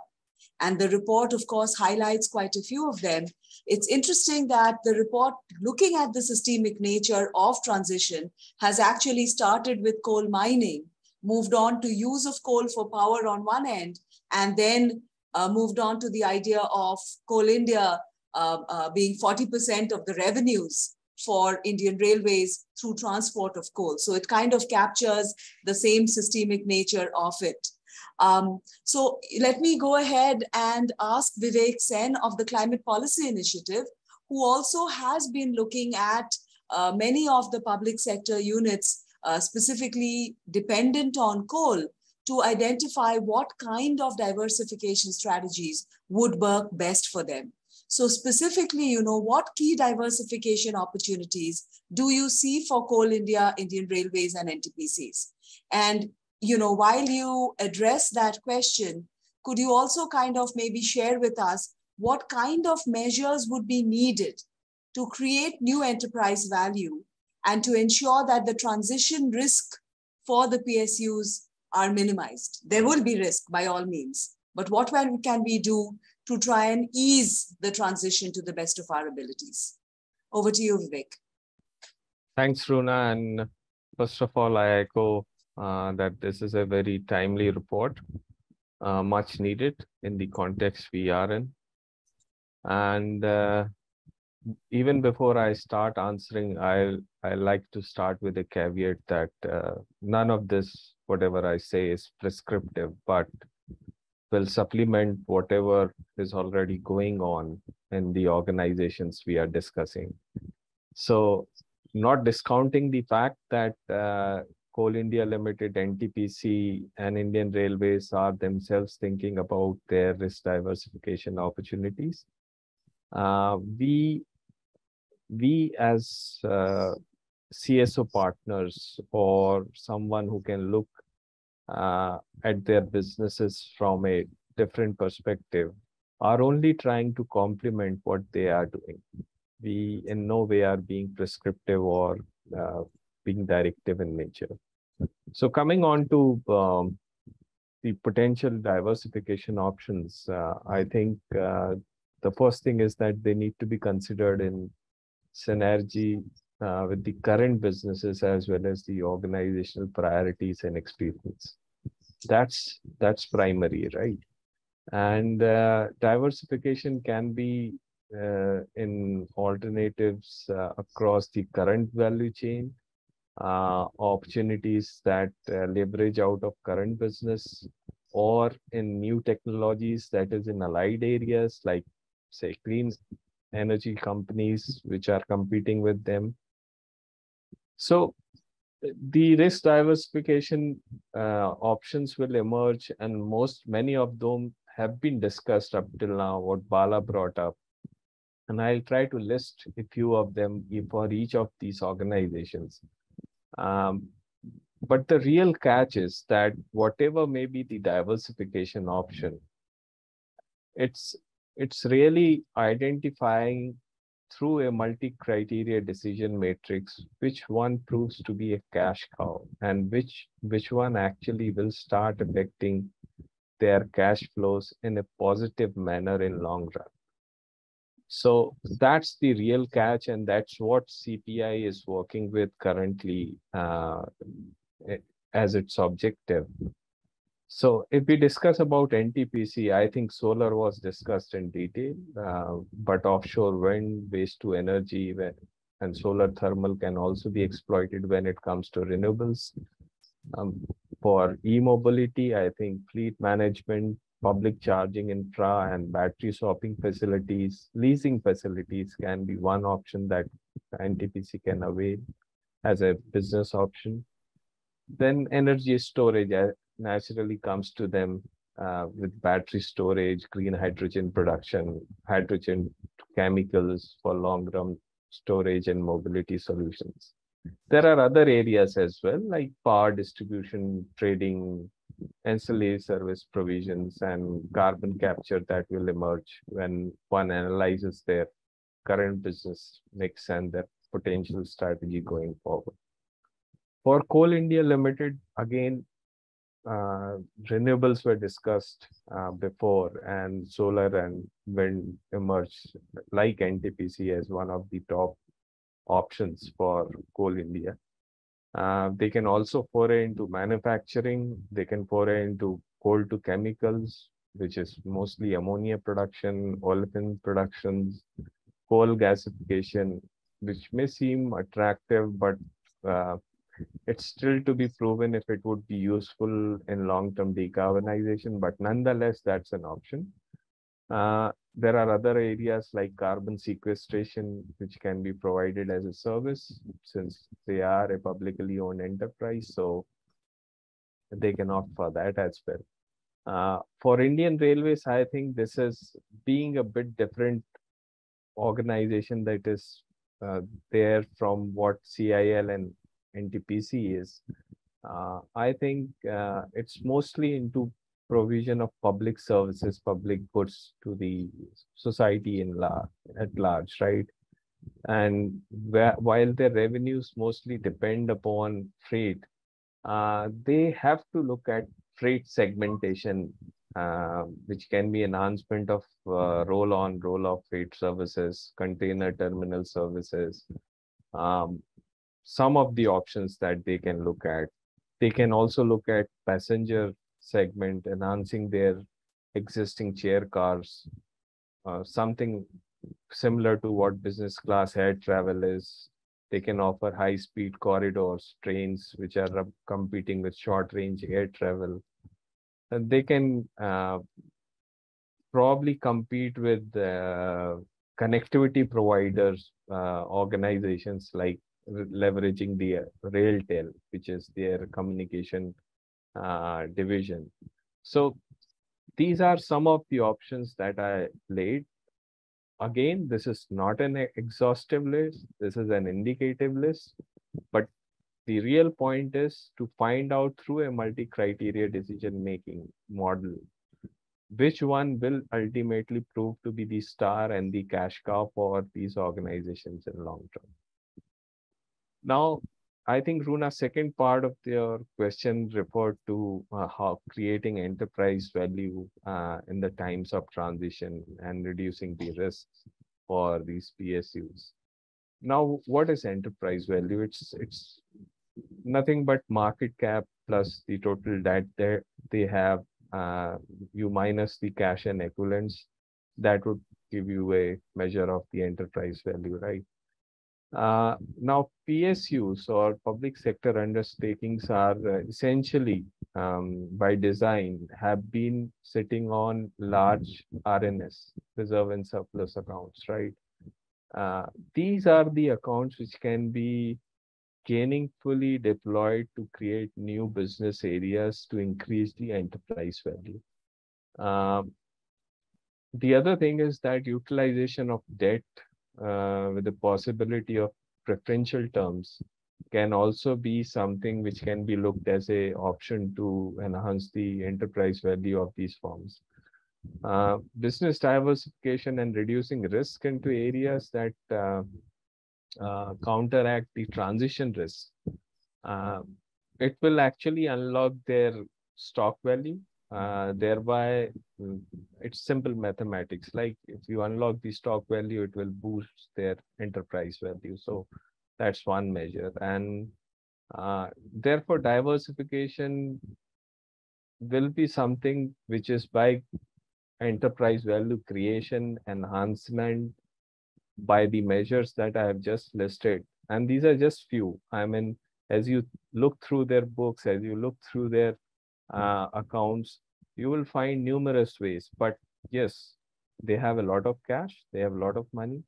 And the report, of course, highlights quite a few of them. It's interesting that the report, looking at the systemic nature of transition, has actually started with coal mining, moved on to use of coal for power on one end, and then moved on to the idea of Coal India being 40% of the revenues for Indian Railways through transport of coal. So it kind of captures the same systemic nature of it. So let me go ahead and ask Vivek Sen of the Climate Policy Initiative, who also has been looking at many of the public sector units, specifically dependent on coal, to identify what kind of diversification strategies would work best for them. So specifically, what key diversification opportunities do you see for Coal India, Indian Railways, and NTPCs? And while you address that question, could you also kind of maybe share with us what kind of measures would be needed to create new enterprise value and to ensure that the transition risk for the PSUs are minimized? There will be risk by all means, but what can we do to try and ease the transition to the best of our abilities? Over to you, Vivek. Thanks, Runa. And first of all, I echo that this is a very timely report, much needed in the context we are in. And even before I start answering, I like to start with a caveat that none of this, whatever I say, is prescriptive, but will supplement whatever is already going on in the organizations we are discussing. So not discounting the fact that Coal India Limited, NTPC, and Indian Railways are themselves thinking about their risk diversification opportunities. We as CSO partners, or someone who can look at their businesses from a different perspective, are only trying to complement what they are doing. We in no way are being prescriptive or being directive in nature. So coming on to the potential diversification options, I think the first thing is that they need to be considered in synergy with the current businesses as well as the organizational priorities and experience. That's primary, right? And diversification can be in alternatives across the current value chain, opportunities that leverage out of current business, or in new technologies, that is in allied areas like, say, clean energy companies which are competing with them. So the risk diversification options will emerge, and many of them have been discussed up till now, what Bala brought up. And I'll try to list a few of them for each of these organizations. But the real catch is that whatever may be the diversification option, it's really identifying through a multi-criteria decision matrix which one proves to be a cash cow and which one actually will start affecting their cash flows in a positive manner in long run. So that's the real catch, and that's what CPI is working with currently as its objective. So if we discuss about NTPC, I think solar was discussed in detail, but offshore wind, waste to energy, and solar thermal can also be exploited when it comes to renewables. For e-mobility, I think fleet management, public charging infra, and battery swapping facilities, leasing facilities can be one option that NTPC can avail as a business option. Then energy storage naturally comes to them with battery storage, green hydrogen production, hydrogen chemicals for long-run storage and mobility solutions. There are other areas as well, like power distribution, trading, ancillary service provisions, and carbon capture that will emerge when one analyzes their current business mix and their potential strategy going forward. For Coal India Limited, again, renewables were discussed before, and solar and wind emerged like NTPC as one of the top options for Coal India. They can also foray into manufacturing. They can foray into coal to chemicals, which is mostly ammonia production, olefin productions, coal gasification, which may seem attractive, but it's still to be proven if it would be useful in long-term decarbonization, but nonetheless, that's an option. There are other areas like carbon sequestration, which can be provided as a service since they are a publicly owned enterprise, so they can opt for that as well. For Indian Railways, I think this is being a bit different organization that is there from what CIL and NTPC is. I think it's mostly into provision of public services, public goods to the society at large, right? And while their revenues mostly depend upon freight, they have to look at freight segmentation, which can be enhancement of roll-on, roll-off freight services, container terminal services, some of the options that they can look at. They can also look at passenger segment, enhancing their existing chair cars, something similar to what business class air travel is. They can offer high-speed corridors, trains, which are competing with short-range air travel. And they can probably compete with connectivity providers, organizations like leveraging the RailTel, which is their communication division. So these are some of the options that I laid. Again, this is not an exhaustive list. This is an indicative list. But the real point is to find out through a multi-criteria decision-making model, which one will ultimately prove to be the star and the cash cow for these organizations in long term. Now, I think, Runa, second part of your question referred to how creating enterprise value in the times of transition and reducing the risks for these PSUs. Now, what is enterprise value? It's nothing but market cap plus the total debt they have. You minus the cash and equivalents. That would give you a measure of the enterprise value, right? Now, PSUs or public sector undertakings are essentially, by design, have been sitting on large RNS, reserve and surplus accounts, right? These are the accounts which can be gainfully deployed to create new business areas to increase the enterprise value. The other thing is that utilization of debt with the possibility of preferential terms can also be something which can be looked as a option to enhance the enterprise value of these firms. Business diversification and reducing risk into areas that counteract the transition risk. It will actually unlock their stock value. Thereby, it's simple mathematics. Like if you unlock the stock value, it will boost their enterprise value. So that's one measure. And therefore, diversification will be something which is by enterprise value creation, enhancement by the measures that I have just listed. And these are just few. I mean, as you look through their books, as you look through their accounts, you will find numerous ways. But yes, they have a lot of cash, they have a lot of money,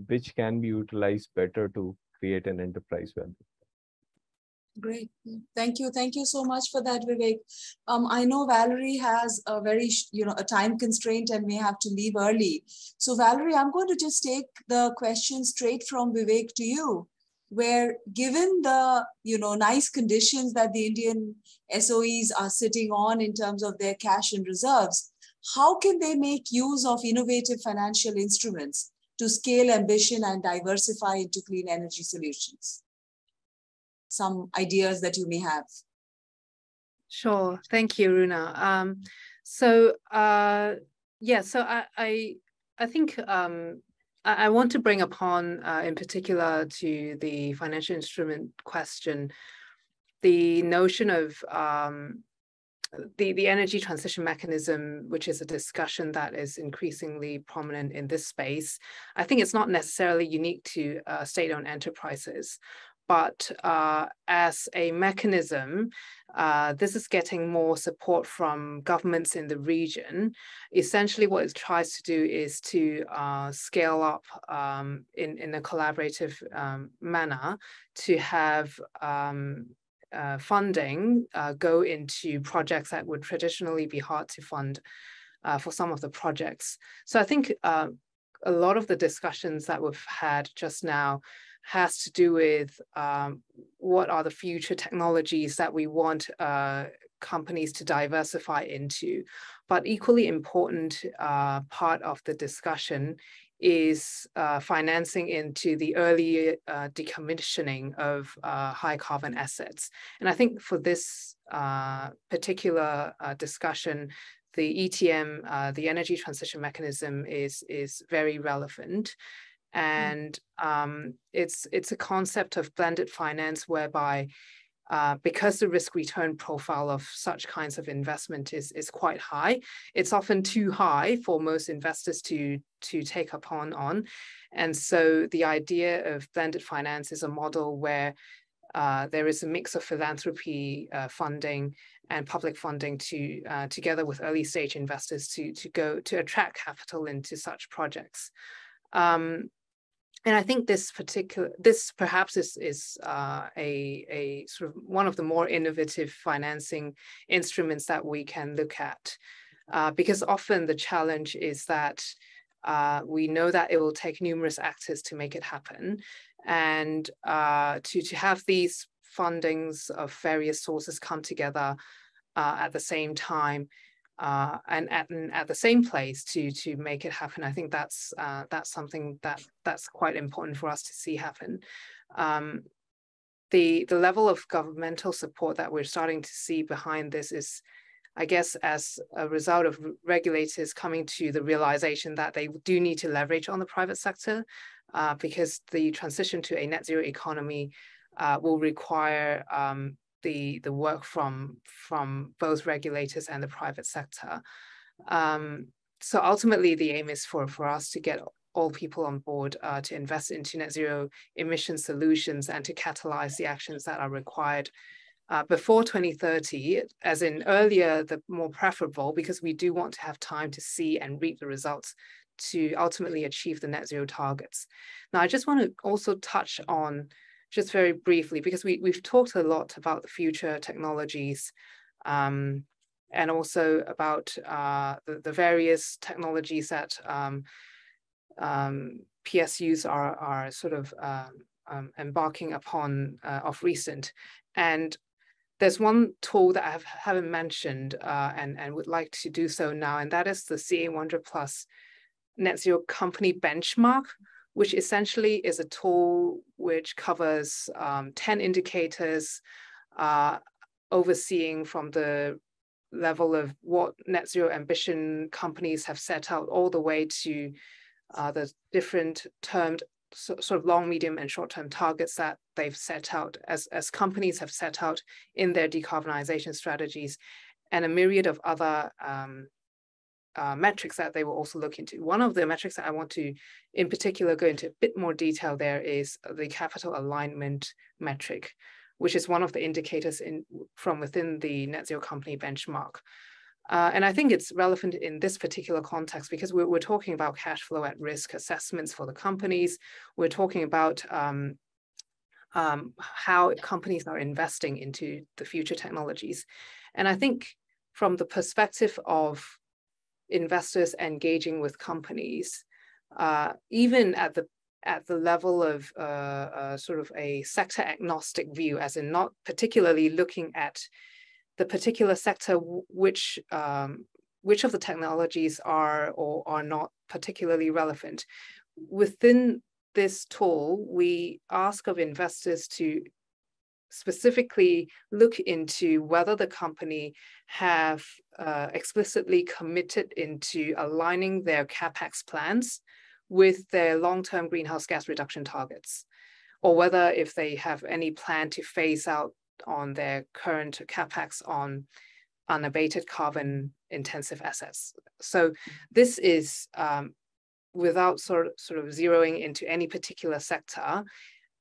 which can be utilized better to create an enterprise value. Great. Thank you. Thank you so much for that, Vivek. I know Valerie has a very, a time constraint and may have to leave early. So Valerie, I'm going to just take the question straight from Vivek to you, where given the, nice conditions that the Indian SOEs are sitting on in terms of their cash and reserves, how can they make use of innovative financial instruments to scale ambition and diversify into clean energy solutions? Some ideas that you may have. Sure, thank you, Runa. So I think I want to bring upon, in particular to the financial instrument question, the notion of the energy transition mechanism, which is a discussion that is increasingly prominent in this space. I think it's not necessarily unique to state-owned enterprises, but as a mechanism, this is getting more support from governments in the region. Essentially, what it tries to do is to scale up in a collaborative manner to have funding go into projects that would traditionally be hard to fund for some of the projects. So I think a lot of the discussions that we've had just now has to do with what are the future technologies that we want companies to diversify into. But equally important part of the discussion is financing into the early decommissioning of high carbon assets. And I think for this particular discussion, the ETM, the energy transition mechanism, is very relevant. And it's a concept of blended finance whereby because the risk return profile of such kinds of investment is quite high, it's often too high for most investors to take upon on. And so the idea of blended finance is a model where there is a mix of philanthropy funding and public funding together with early stage investors to attract capital into such projects. And I think this perhaps is a sort of one of the more innovative financing instruments that we can look at, because often the challenge is that we know that it will take numerous actors to make it happen, and to have these fundings of various sources come together at the same time. And at the same place to make it happen. I think that's something that's quite important for us to see happen. The level of governmental support that we're starting to see behind this is, I guess, as a result of regulators coming to the realization that they do need to leverage on the private sector, because the transition to a net zero economy will require the work from both regulators and the private sector. So ultimately, the aim is for us to get all people on board to invest into net zero emission solutions and to catalyze the actions that are required before 2030, as in earlier, the more preferable, because we do want to have time to see and reap the results to ultimately achieve the net zero targets. Now, I just want to also touch on, just very briefly, because we've talked a lot about the future technologies and also about the various technologies that PSUs are sort of embarking upon of recent. And there's one tool that I haven't mentioned and would like to do so now, and that is the CA100+ Net Zero Company Benchmark, which essentially is a tool which covers 10 indicators overseeing from the level of what net zero ambition companies have set out all the way to the different termed sort of long, medium, and short-term targets that they've set out as companies have set out in their decarbonization strategies, and a myriad of other metrics that they will also look into. One of the metrics that I want to, in particular, go into a bit more detail there is the capital alignment metric, which is one of the indicators from within the Net Zero Company benchmark. And I think it's relevant in this particular context because we're talking about cash flow at risk assessments for the companies. We're talking about how companies are investing into the future technologies. And I think from the perspective of investors engaging with companies, even at the level of sort of a sector agnostic view, as in not particularly looking at the particular sector, which of the technologies are or are not particularly relevant. Within this tool, we ask of investors to specifically look into whether the company have explicitly committed into aligning their CapEx plans with their long-term greenhouse gas reduction targets, or whether if they have any plan to phase out on their current CapEx on unabated carbon intensive assets. So this is without sort of zeroing into any particular sector,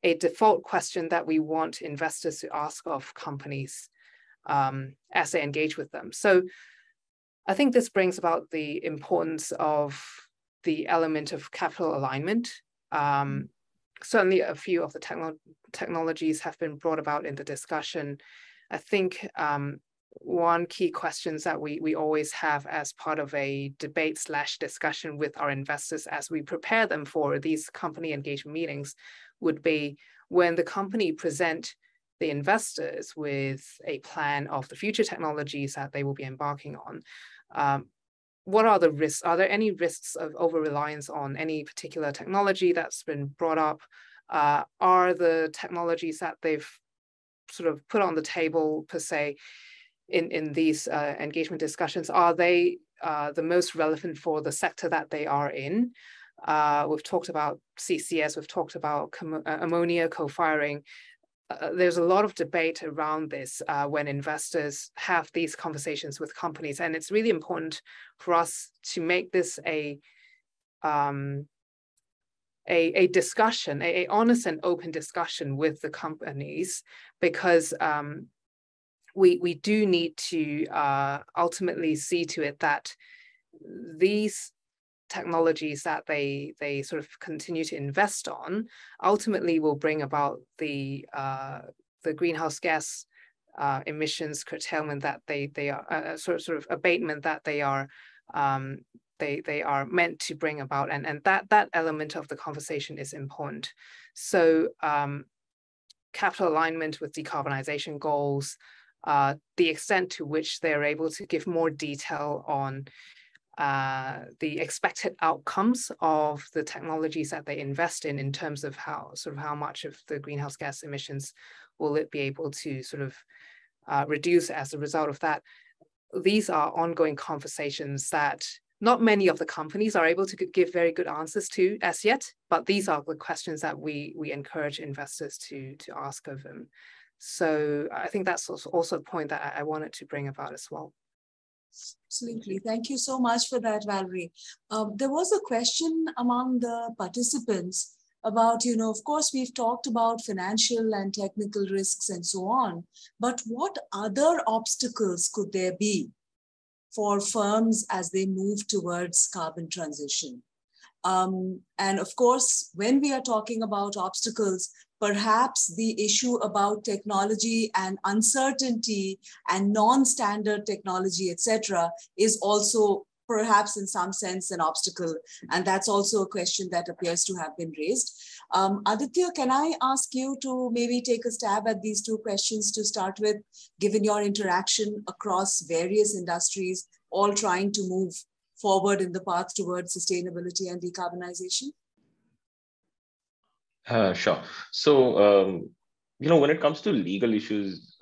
a default question that we want investors to ask of companies as they engage with them. So I think this brings about the importance of the element of capital alignment. Certainly a few of the technologies have been brought about in the discussion. I think one key questions that we always have as part of a debate/discussion with our investors as we prepare them for these company engagement meetings would be when the company present the investors with a plan of the future technologies that they will be embarking on. What are the risks? Are there any risks of over-reliance on any particular technology that's been brought up? Are the technologies that they've sort of put on the table per se in these engagement discussions, are they the most relevant for the sector that they are in? We've talked about CCS, we've talked about ammonia co-firing. There's a lot of debate around this when investors have these conversations with companies, and it's really important for us to make this a discussion, a honest and open discussion with the companies, because we do need to ultimately see to it that these technologies that they sort of continue to invest on ultimately will bring about the greenhouse gas emissions curtailment that they are sort of abatement that they are meant to bring about, and that element of the conversation is important. So capital alignment with decarbonization goals, the extent to which they're able to give more detail on the expected outcomes of the technologies that they invest in terms of how much of the greenhouse gas emissions will it be able to sort of reduce as a result of that. These are ongoing conversations that not many of the companies are able to give very good answers to as yet, but these are the questions that we encourage investors to ask of them. So I think that's also a point that I wanted to bring about as well. Absolutely. Thank you so much for that, Valerie. There was a question among the participants about, of course, we've talked about financial and technical risks and so on, but what other obstacles could there be for firms as they move towards carbon transition? And of course, when we are talking about obstacles, perhaps the issue about technology and uncertainty and non-standard technology, etc., is also perhaps in some sense an obstacle. And that's also a question that appears to have been raised. Aditya, can I ask you to maybe take a stab at these two questions to start with, given your interaction across various industries, all trying to move forward in the path towards sustainability and decarbonization? Sure. So, when it comes to legal issues,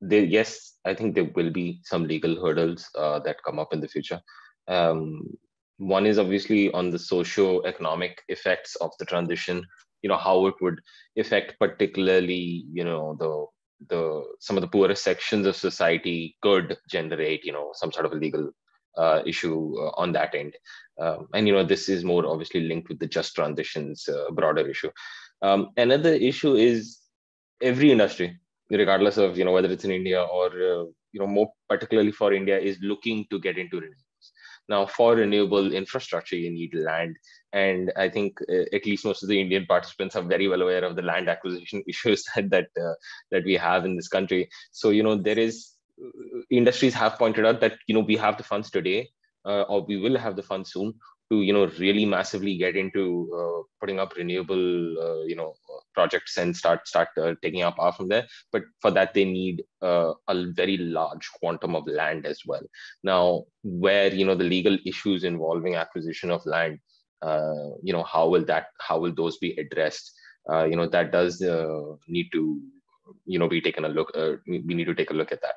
yes, I think there will be some legal hurdles that come up in the future. One is obviously on the socio-economic effects of the transition, how it would affect particularly, some of the poorest sections of society could generate, some sort of a legal issue on that end. And this is more obviously linked with the just transitions broader issue. Another issue is every industry, regardless of whether it's in India or more particularly for India, is looking to get into renewables. Now, for renewable infrastructure, you need land. And I think at least most of the Indian participants are very well aware of the land acquisition issues that we have in this country. So, there is, industries have pointed out that, we have the funds today, or we will have the funds soon to, really massively get into putting up renewable, projects and start taking up power from there. But for that, they need a very large quantum of land as well. Now, where, the legal issues involving acquisition of land, how will those be addressed? That does need to, be taken a look. We need to take a look at that.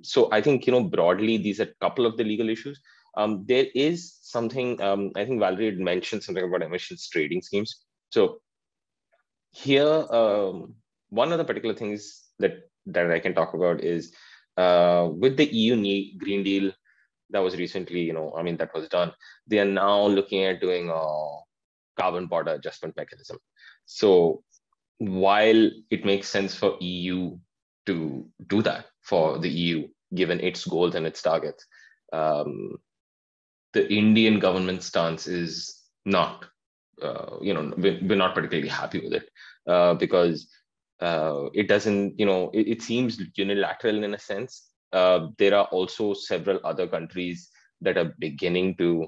So I think, broadly, these are a couple of the legal issues. There is something, I think Valerie had mentioned something about emissions trading schemes. So here, one of the particular things that I can talk about is with the EU Green Deal that was recently, that was done, they are now looking at doing a carbon border adjustment mechanism. So while it makes sense for EU to do that, for the EU, given its goals and its targets, the Indian government stance is not, we're not particularly happy with it, because it doesn't, it seems unilateral in a sense. There are also several other countries that are beginning to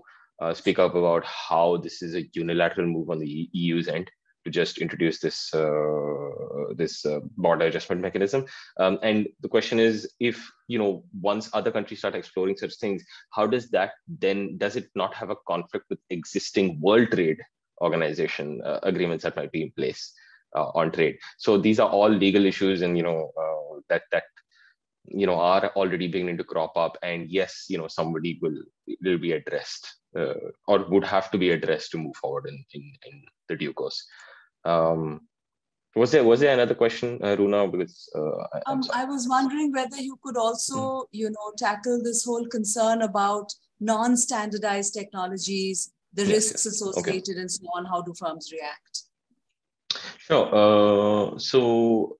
speak up about how this is a unilateral move on the EU's end to just introduce this border adjustment mechanism. And the question is, if, once other countries start exploring such things, how does that then, does it not have a conflict with existing World Trade Organization agreements that might be in place on trade? So these are all legal issues, and, that are already beginning to crop up. And yes, somebody will be addressed, or would have to be addressed to move forward in the due course. Was there another question, Runa? Because I was wondering whether you could also, tackle this whole concern about non-standardized technologies, the risks associated, and so on. How do firms react? Sure. So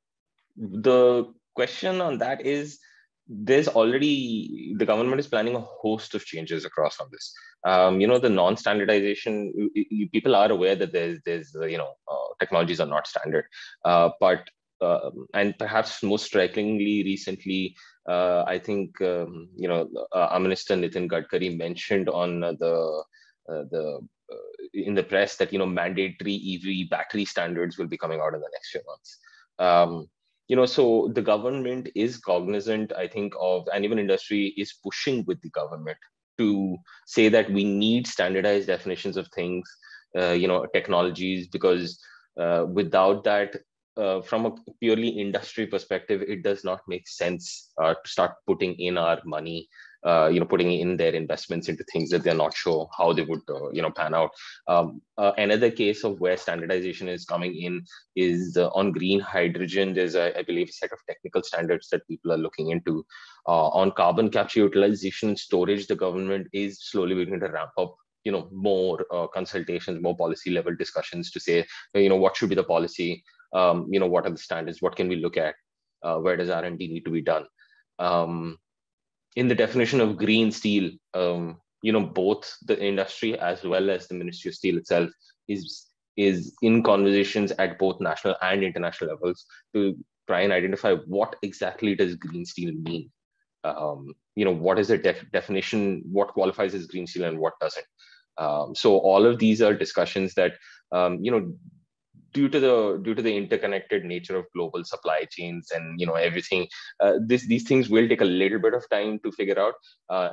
the question on that is, there's already, the government is planning a host of changes across on this. The non-standardization, people are aware that there's technologies are not standard, but and perhaps most strikingly recently, I think our Minister Nitin Gadkari mentioned on in the press that mandatory EV battery standards will be coming out in the next few months. So the government is cognizant, I think, of, and even industry is pushing with the government to say that we need standardized definitions of things, technologies, because without that, from a purely industry perspective, it does not make sense to start putting in our money, putting in their investments into things that they're not sure how they would, pan out. Another case of where standardization is coming in is on green hydrogen. There's, I believe, a set of technical standards that people are looking into. On carbon capture, utilization, and storage, the government is slowly beginning to ramp up, more consultations, more policy level discussions to say, what should be the policy, what are the standards, what can we look at, where does R&D need to be done. In the definition of green steel, both the industry as well as the Ministry of Steel itself is in conversations at both national and international levels to try and identify what exactly does green steel mean. What is the definition, what qualifies as green steel and what doesn't. So all of these are discussions that, due to the interconnected nature of global supply chains and everything, these things will take a little bit of time to figure out,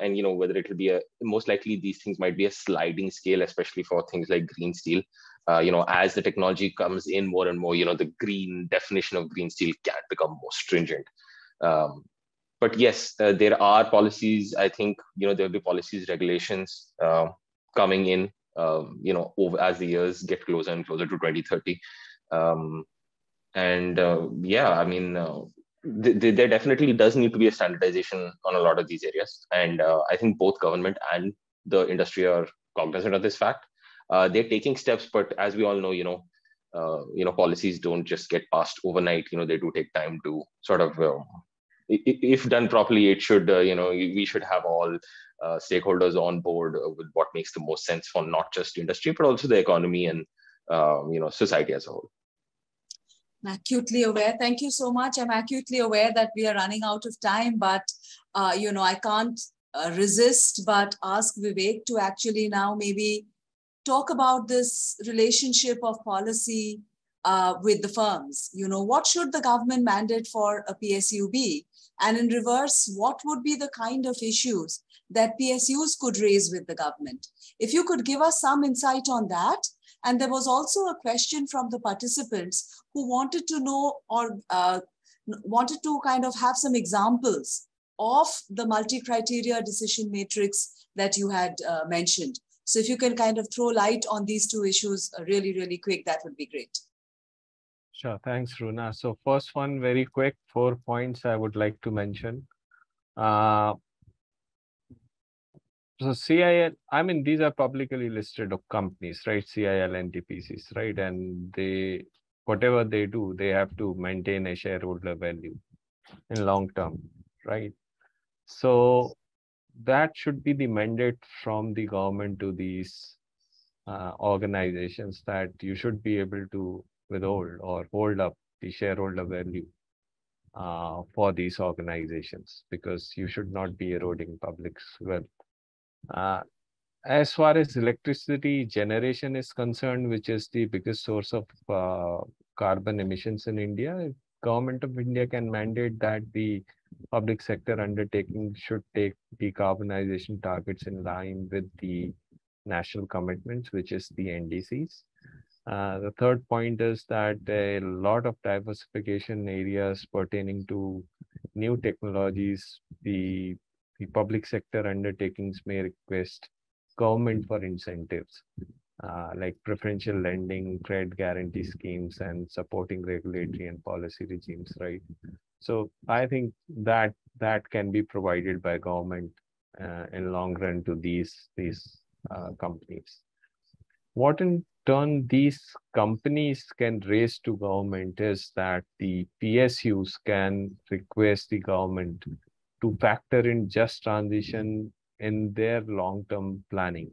and whether it will be most likely these things might be a sliding scale, especially for things like green steel. As the technology comes in more and more, the green definition of green steel can become more stringent. But yes, there are policies. I think there will be policies, regulations coming in. Over as the years get closer and closer to 2030. There definitely does need to be a standardization on a lot of these areas. And I think both government and the industry are cognizant of this fact. They're taking steps, but as we all know, policies don't just get passed overnight. They do take time to sort of if done properly, it should, we should have all stakeholders on board with what makes the most sense for not just industry, but also the economy and, society as a whole. I'm acutely aware. Thank you so much. I'm acutely aware that we are running out of time, but, I can't resist but ask Vivek to actually now maybe talk about this relationship of policy with the firms. What should the government mandate for a PSU be? And in reverse, what would be the kind of issues that PSUs could raise with the government? If you could give us some insight on that. And there was also a question from the participants who wanted to know or wanted to kind of have some examples of the multi-criteria decision matrix that you had mentioned. So if you can kind of throw light on these two issues really, really quick, that would be great. Sure, thanks, Runa. So first one, very quick, 4 points I would like to mention. So CIL, these are publicly listed companies, right? CIL and NTPCs, right? And whatever they do, they have to maintain a shareholder value in long term, right? So that should be the mandate from the government to these organizations, that you should be able to withhold or hold up the shareholder value for these organizations, because you should not be eroding public's wealth. As far as electricity generation is concerned, which is the biggest source of carbon emissions in India, Government of India can mandate that the public sector undertaking should take decarbonization targets in line with the national commitments, which is the NDCs. The third point is that a lot of diversification areas pertaining to new technologies, the public sector undertakings may request government for incentives, like preferential lending, credit guarantee schemes, and supporting regulatory and policy regimes, right? So I think that can be provided by government in long run to these companies. What in turn these companies can raise to government is that the PSUs can request the government to factor in just transition in their long-term planning,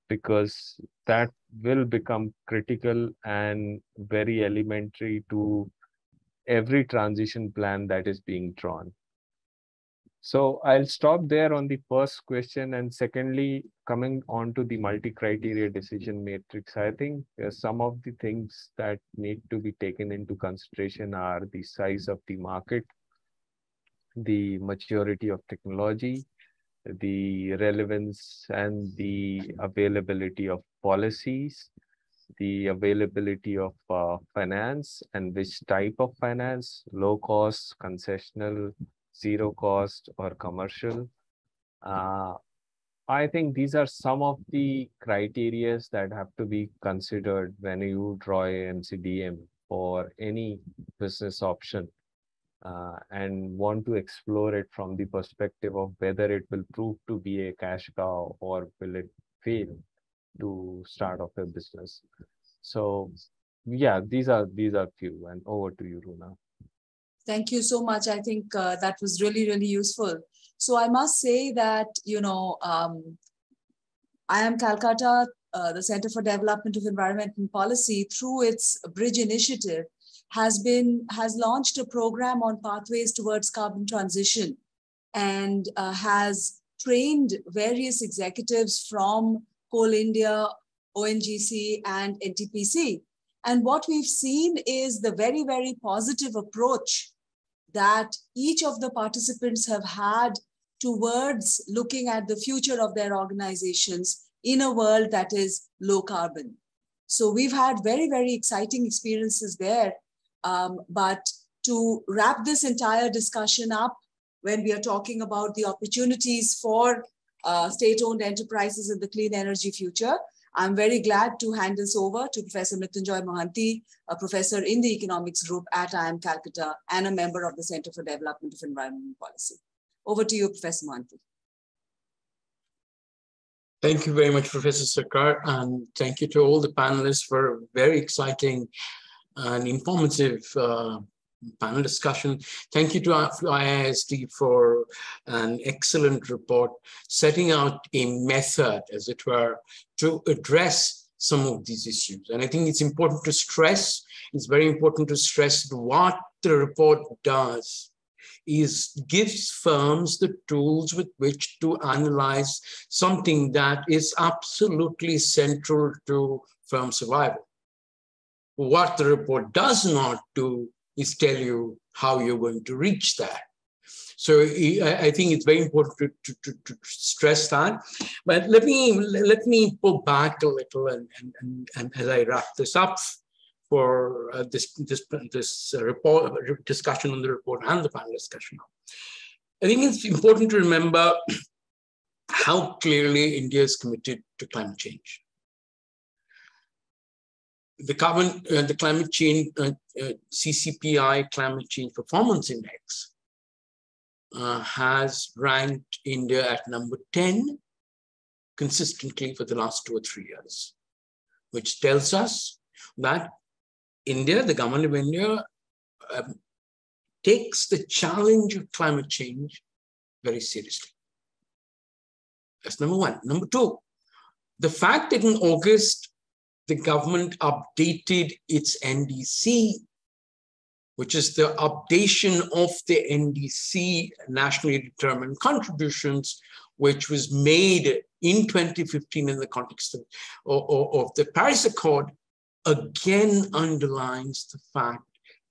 because that will become critical and very elementary to every transition plan that is being drawn. So I'll stop there on the first question. And secondly, coming on to the multi-criteria decision matrix, I think some of the things that need to be taken into consideration are the size of the market, the maturity of technology, the relevance and the availability of policies, the availability of finance and which type of finance, low cost, concessional, zero cost, or commercial. I think these are some of the criteria that have to be considered when you draw a MCDM for any business option. And want to explore it from the perspective of whether it will prove to be a cash cow or will it fail to start off a business. So yeah, these are few, and over to you, Runa. Thank you so much. I think that was really, really useful. So I must say that, IIM Calcutta, the Center for Development of Environment and Policy, through its Bridge initiative, has launched a program on pathways towards carbon transition, and has trained various executives from Coal India, ONGC, and NTPC. And what we've seen is the very, very positive approach that each of the participants have had towards looking at the future of their organizations in a world that is low carbon. So we've had very, very exciting experiences there. But to wrap this entire discussion up, when we are talking about the opportunities for state-owned enterprises in the clean energy future, I'm very glad to hand this over to Professor Mrityunjoy Mohanty, a professor in the economics group at IIM Calcutta and a member of the Center for Development of Environment and Policy. Over to you, Professor Mohanty. Thank you very much, Professor Sarkar, and thank you to all the panelists for a very exciting and informative panel discussion. Thank you to IISD for an excellent report, setting out a method, as it were, to address some of these issues. And I think it's important to stress, it's very important to stress that what the report does is gives firms the tools with which to analyze something that is absolutely central to firm survival. What the report does not do is tell you how you're going to reach that. So I think it's very important to stress that. But let me pull back a little and as I wrap this up for this report discussion on the report and the panel discussion. I think it's important to remember how clearly India is committed to climate change. The climate change CCPI Climate Change Performance Index has ranked India at number 10 consistently for the last 2 or 3 years, which tells us that India, the government of India, takes the challenge of climate change very seriously. That's number one. Number two, the fact that in August, the government updated its NDC, which is the updation of the NDC, nationally determined contributions, which was made in 2015 in the context of the Paris Accord, again underlines the fact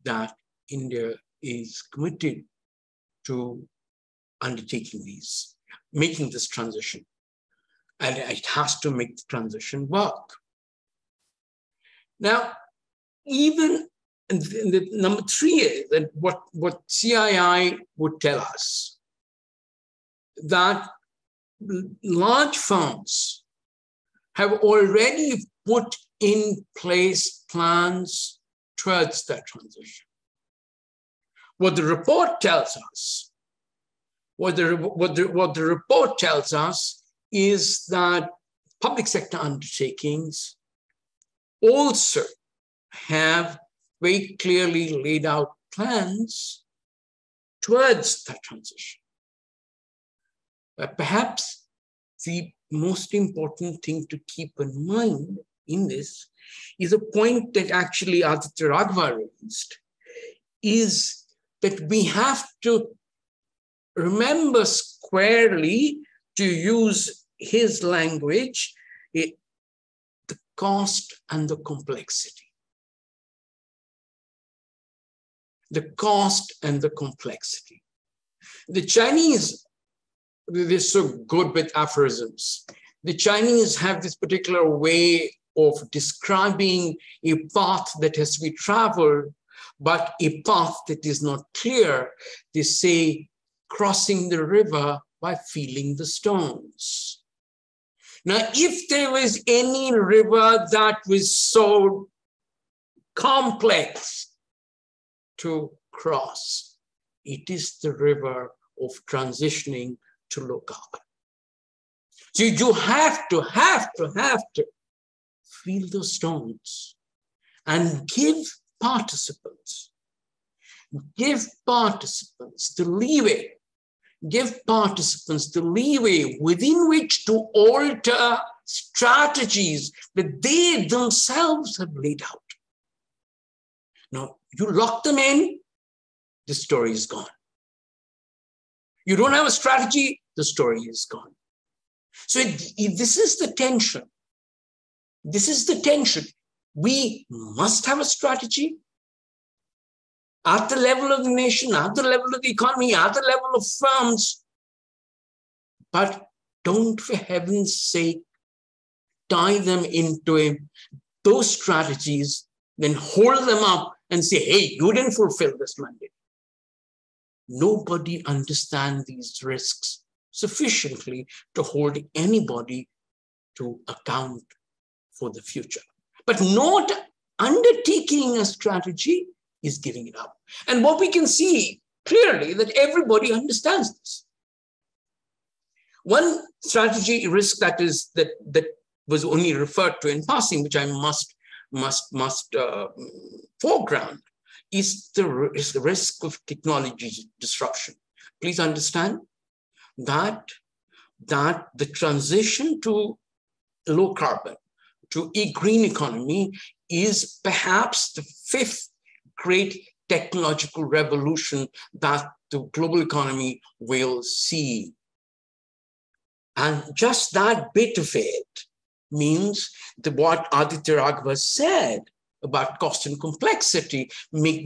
that India is committed to undertaking these, making this transition. And it has to make the transition work. Now, even the number 3 is that what CII would tell us, that large firms have already put in place plans towards that transition. What the report tells us, what the report tells us is that public sector undertakings also have very clearly laid out plans towards that transition. But perhaps the most important thing to keep in mind in this is a point that actually Aditya Raghava raised, is that we have to remember squarely, to use his language, the cost and the complexity. The cost and the complexity. The Chinese, they're so good with aphorisms. The Chinese have this particular way of describing a path that has to be traveled, but a path that is not clear. They say, crossing the river by feeling the stones. Now, if there was any river that was so complex to cross, it is the river of transitioning to low carbon. So you have to feel those stones and give participants the leeway, within which to alter strategies that they themselves have laid out. Now, you lock them in, the story is gone. You don't have a strategy, the story is gone. So this is the tension. This is the tension. We must have a strategy at the level of the nation, at the level of the economy, at the level of firms. But don't, for heaven's sake, tie them into those strategies, then hold them up and say, hey, you didn't fulfill this mandate. Nobody understands these risks sufficiently to hold anybody to account for the future. But not undertaking a strategy is giving it up. And what we can see clearly that everybody understands this. One strategy risk that was only referred to in passing, which I must foreground, is the risk of technology disruption. Please understand that the transition to low carbon, to a green economy, is perhaps the 5th great technological revolution that the global economy will see. And just that bit of it means that what Aditya Raghava said about cost and complexity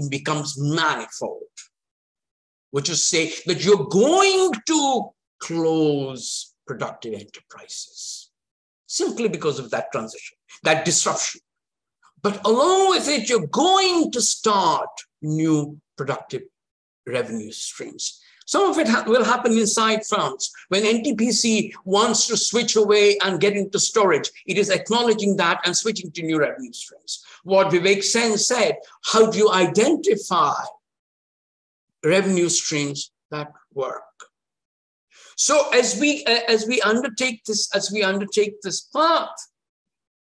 becomes manifold, which is say that you're going to close productive enterprises simply because of that transition, that disruption. But along with it, you're going to start new productive revenue streams. Some of it will happen inside firms. When NTPC wants to switch away and get into storage, it is acknowledging that and switching to new revenue streams. What Vivek Sen said, how do you identify revenue streams that work? So as we undertake this path,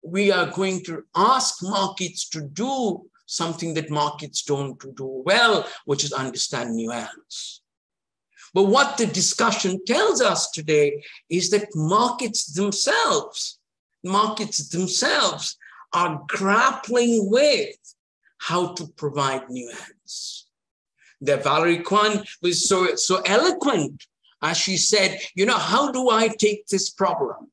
we are going to ask markets to do something that markets don't do well, which is understand nuance. But what the discussion tells us today is that markets themselves are grappling with how to provide nuance. That Valerie Kwan was so eloquent as she said, how do I take this problem?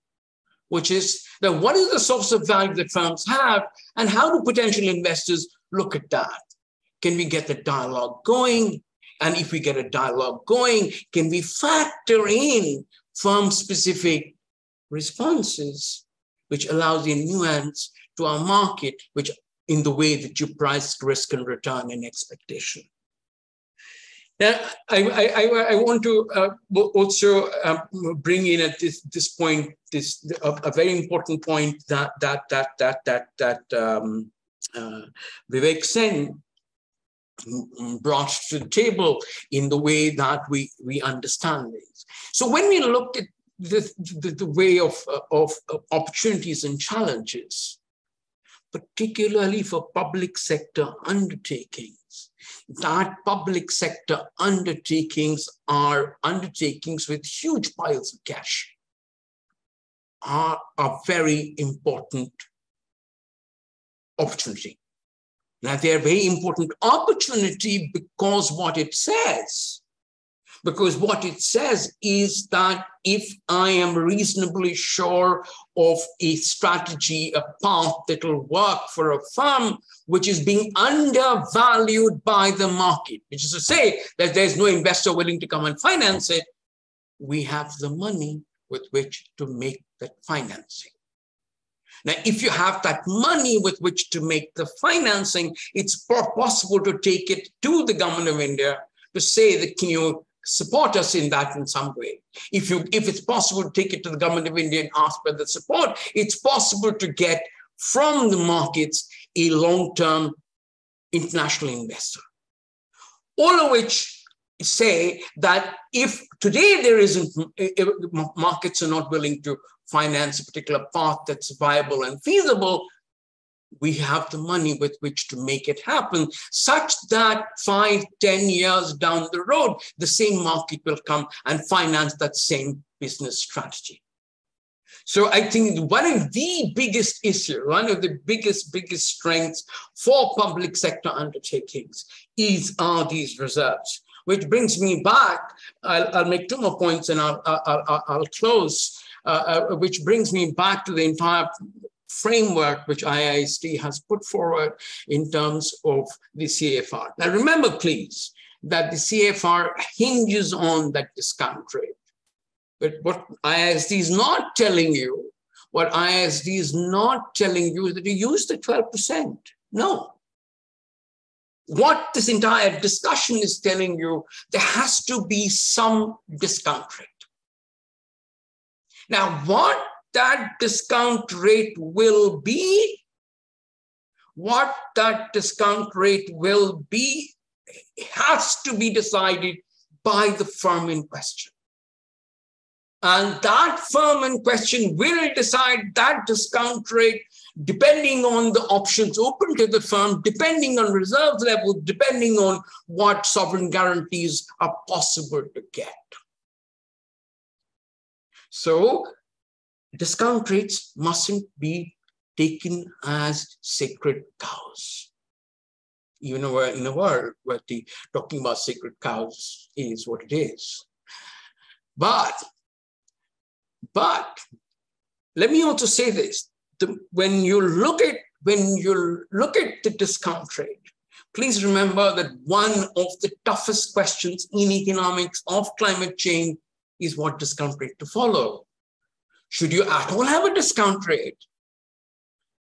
Which is that what is the source of value that firms have, and how do potential investors look at that? Can we get the dialogue going? And if we get a dialogue going, can we factor in firm-specific responses, which allows a nuance to our market, which in the way that you price risk and return and expectation? Now, I want to also bring in at this point a very important point that Vivek Sen brought to the table in the way that we understand things. So when we looked at the way of opportunities and challenges, particularly for public sector undertakings, that public sector undertakings are undertakings with huge piles of cash, are a very important opportunity. Now, they're a very important opportunity because what it says is that if I am reasonably sure of a strategy, a path that will work for a firm which is being undervalued by the market, which is to say that there's no investor willing to come and finance it, we have the money with which to make that financing. Now, if you have that money with which to make the financing, it's possible to take it to the government of India to say that, can you support us in that in some way? If it's possible to take it to the government of India and ask for the support, it's possible to get from the markets a long-term international investor. All of which say that if today markets are not willing to finance a particular path that's viable and feasible, we have the money with which to make it happen, such that 5-10 years down the road, the same market will come and finance that same business strategy. So I think one of the biggest issues, one of the biggest strengths for public sector undertakings are these reserves, which brings me back. I'll make 2 more points and I'll close, which brings me back to the entire framework which IISD has put forward in terms of the CFR. Now remember, please, that the CFR hinges on that discount rate. But what IISD is not telling you, is that you use the 12%. No. What this entire discussion is telling you, there has to be some discount rate. Now, what that discount rate will be, has to be decided by the firm in question. And that firm in question will decide that discount rate depending on the options open to the firm, depending on reserve level, depending on what sovereign guarantees are possible to get. So discount rates mustn't be taken as sacred cows. Even in a world where talking about sacred cows is what it is. But let me also say this: when you look at the discount rate, please remember that one of the toughest questions in economics of climate change is what discount rate to follow. Should you at all have a discount rate?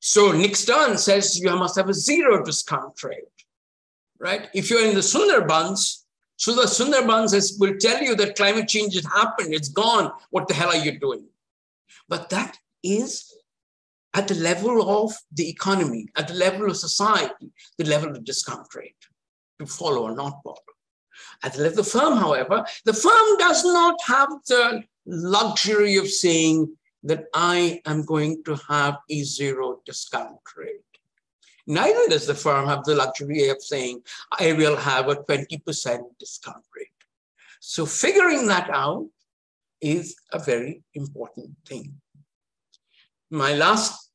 So Nick Stern says you must have a zero discount rate, right? If you're in the Sundarbans, so the Sundarbans will tell you that climate change has happened, it's gone, what the hell are you doing? But that is at the level of the economy, at the level of society, the level of discount rate to follow or not follow. At the level of the firm, however, the firm does not have the luxury of saying that I am going to have a zero discount rate. Neither does the firm have the luxury of saying, I will have a 20% discount rate. So figuring that out is a very important thing. My last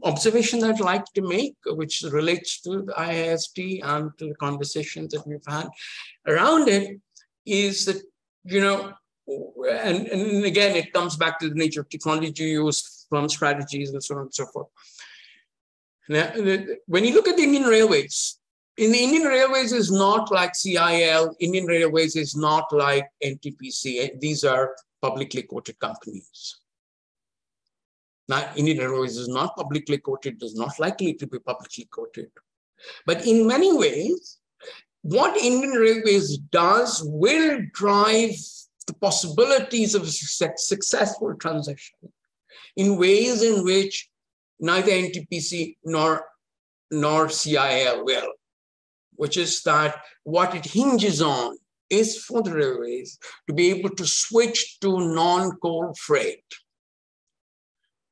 observation that I'd like to make, which relates to the IISD and to the conversations that we've had around it, is that, you know, and again, it comes back to the nature of technology use, firm strategies, and so on and so forth. Now, when you look at the Indian Railways, in the Indian Railways is not like CIL, Indian Railways is not like NTPC. These are publicly quoted companies. Now, Indian Railways is not publicly quoted, is not likely to be publicly quoted. But in many ways, what Indian Railways does will drive the possibilities of a successful transition in ways in which neither NTPC nor CIL will, which is that what it hinges on is for the railways to be able to switch to non-coal freight.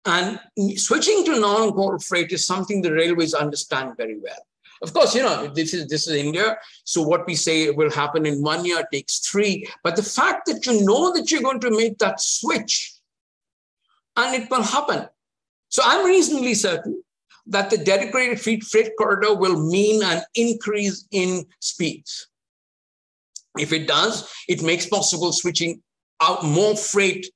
And switching to non-coal freight is something the railways understand very well. Of course, you know, this is India. So what we say will happen in 1 year takes 3. But the fact that you know that you're going to make that switch and it will happen. So I'm reasonably certain that the dedicated freight corridor will mean an increase in speeds. If it does, it makes possible switching out more freight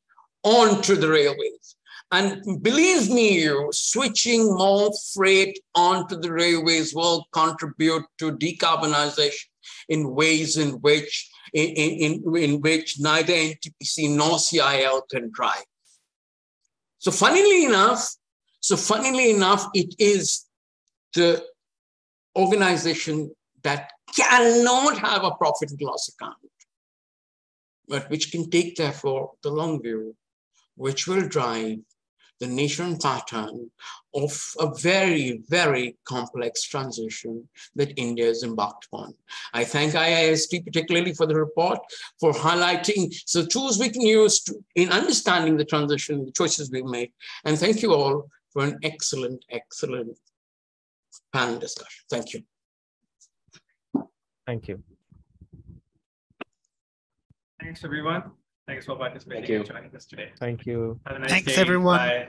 onto the railways. And believe me, switching more freight onto the railways will contribute to decarbonization in ways in which neither NTPC nor CIL can drive. So funnily enough, it is the organization that cannot have a profit and loss account, but which can take, therefore, the long view, which will drive the nation pattern of a very, very complex transition that India has embarked on. I thank IISD particularly for the report, for highlighting the tools we can use in understanding the transition, the choices we've made. And thank you all for an excellent, excellent panel discussion. Thank you. Thank you. Thanks, everyone. Thanks for participating and joining us today. Thank you. Have a nice Thanks, day. everyone. Bye.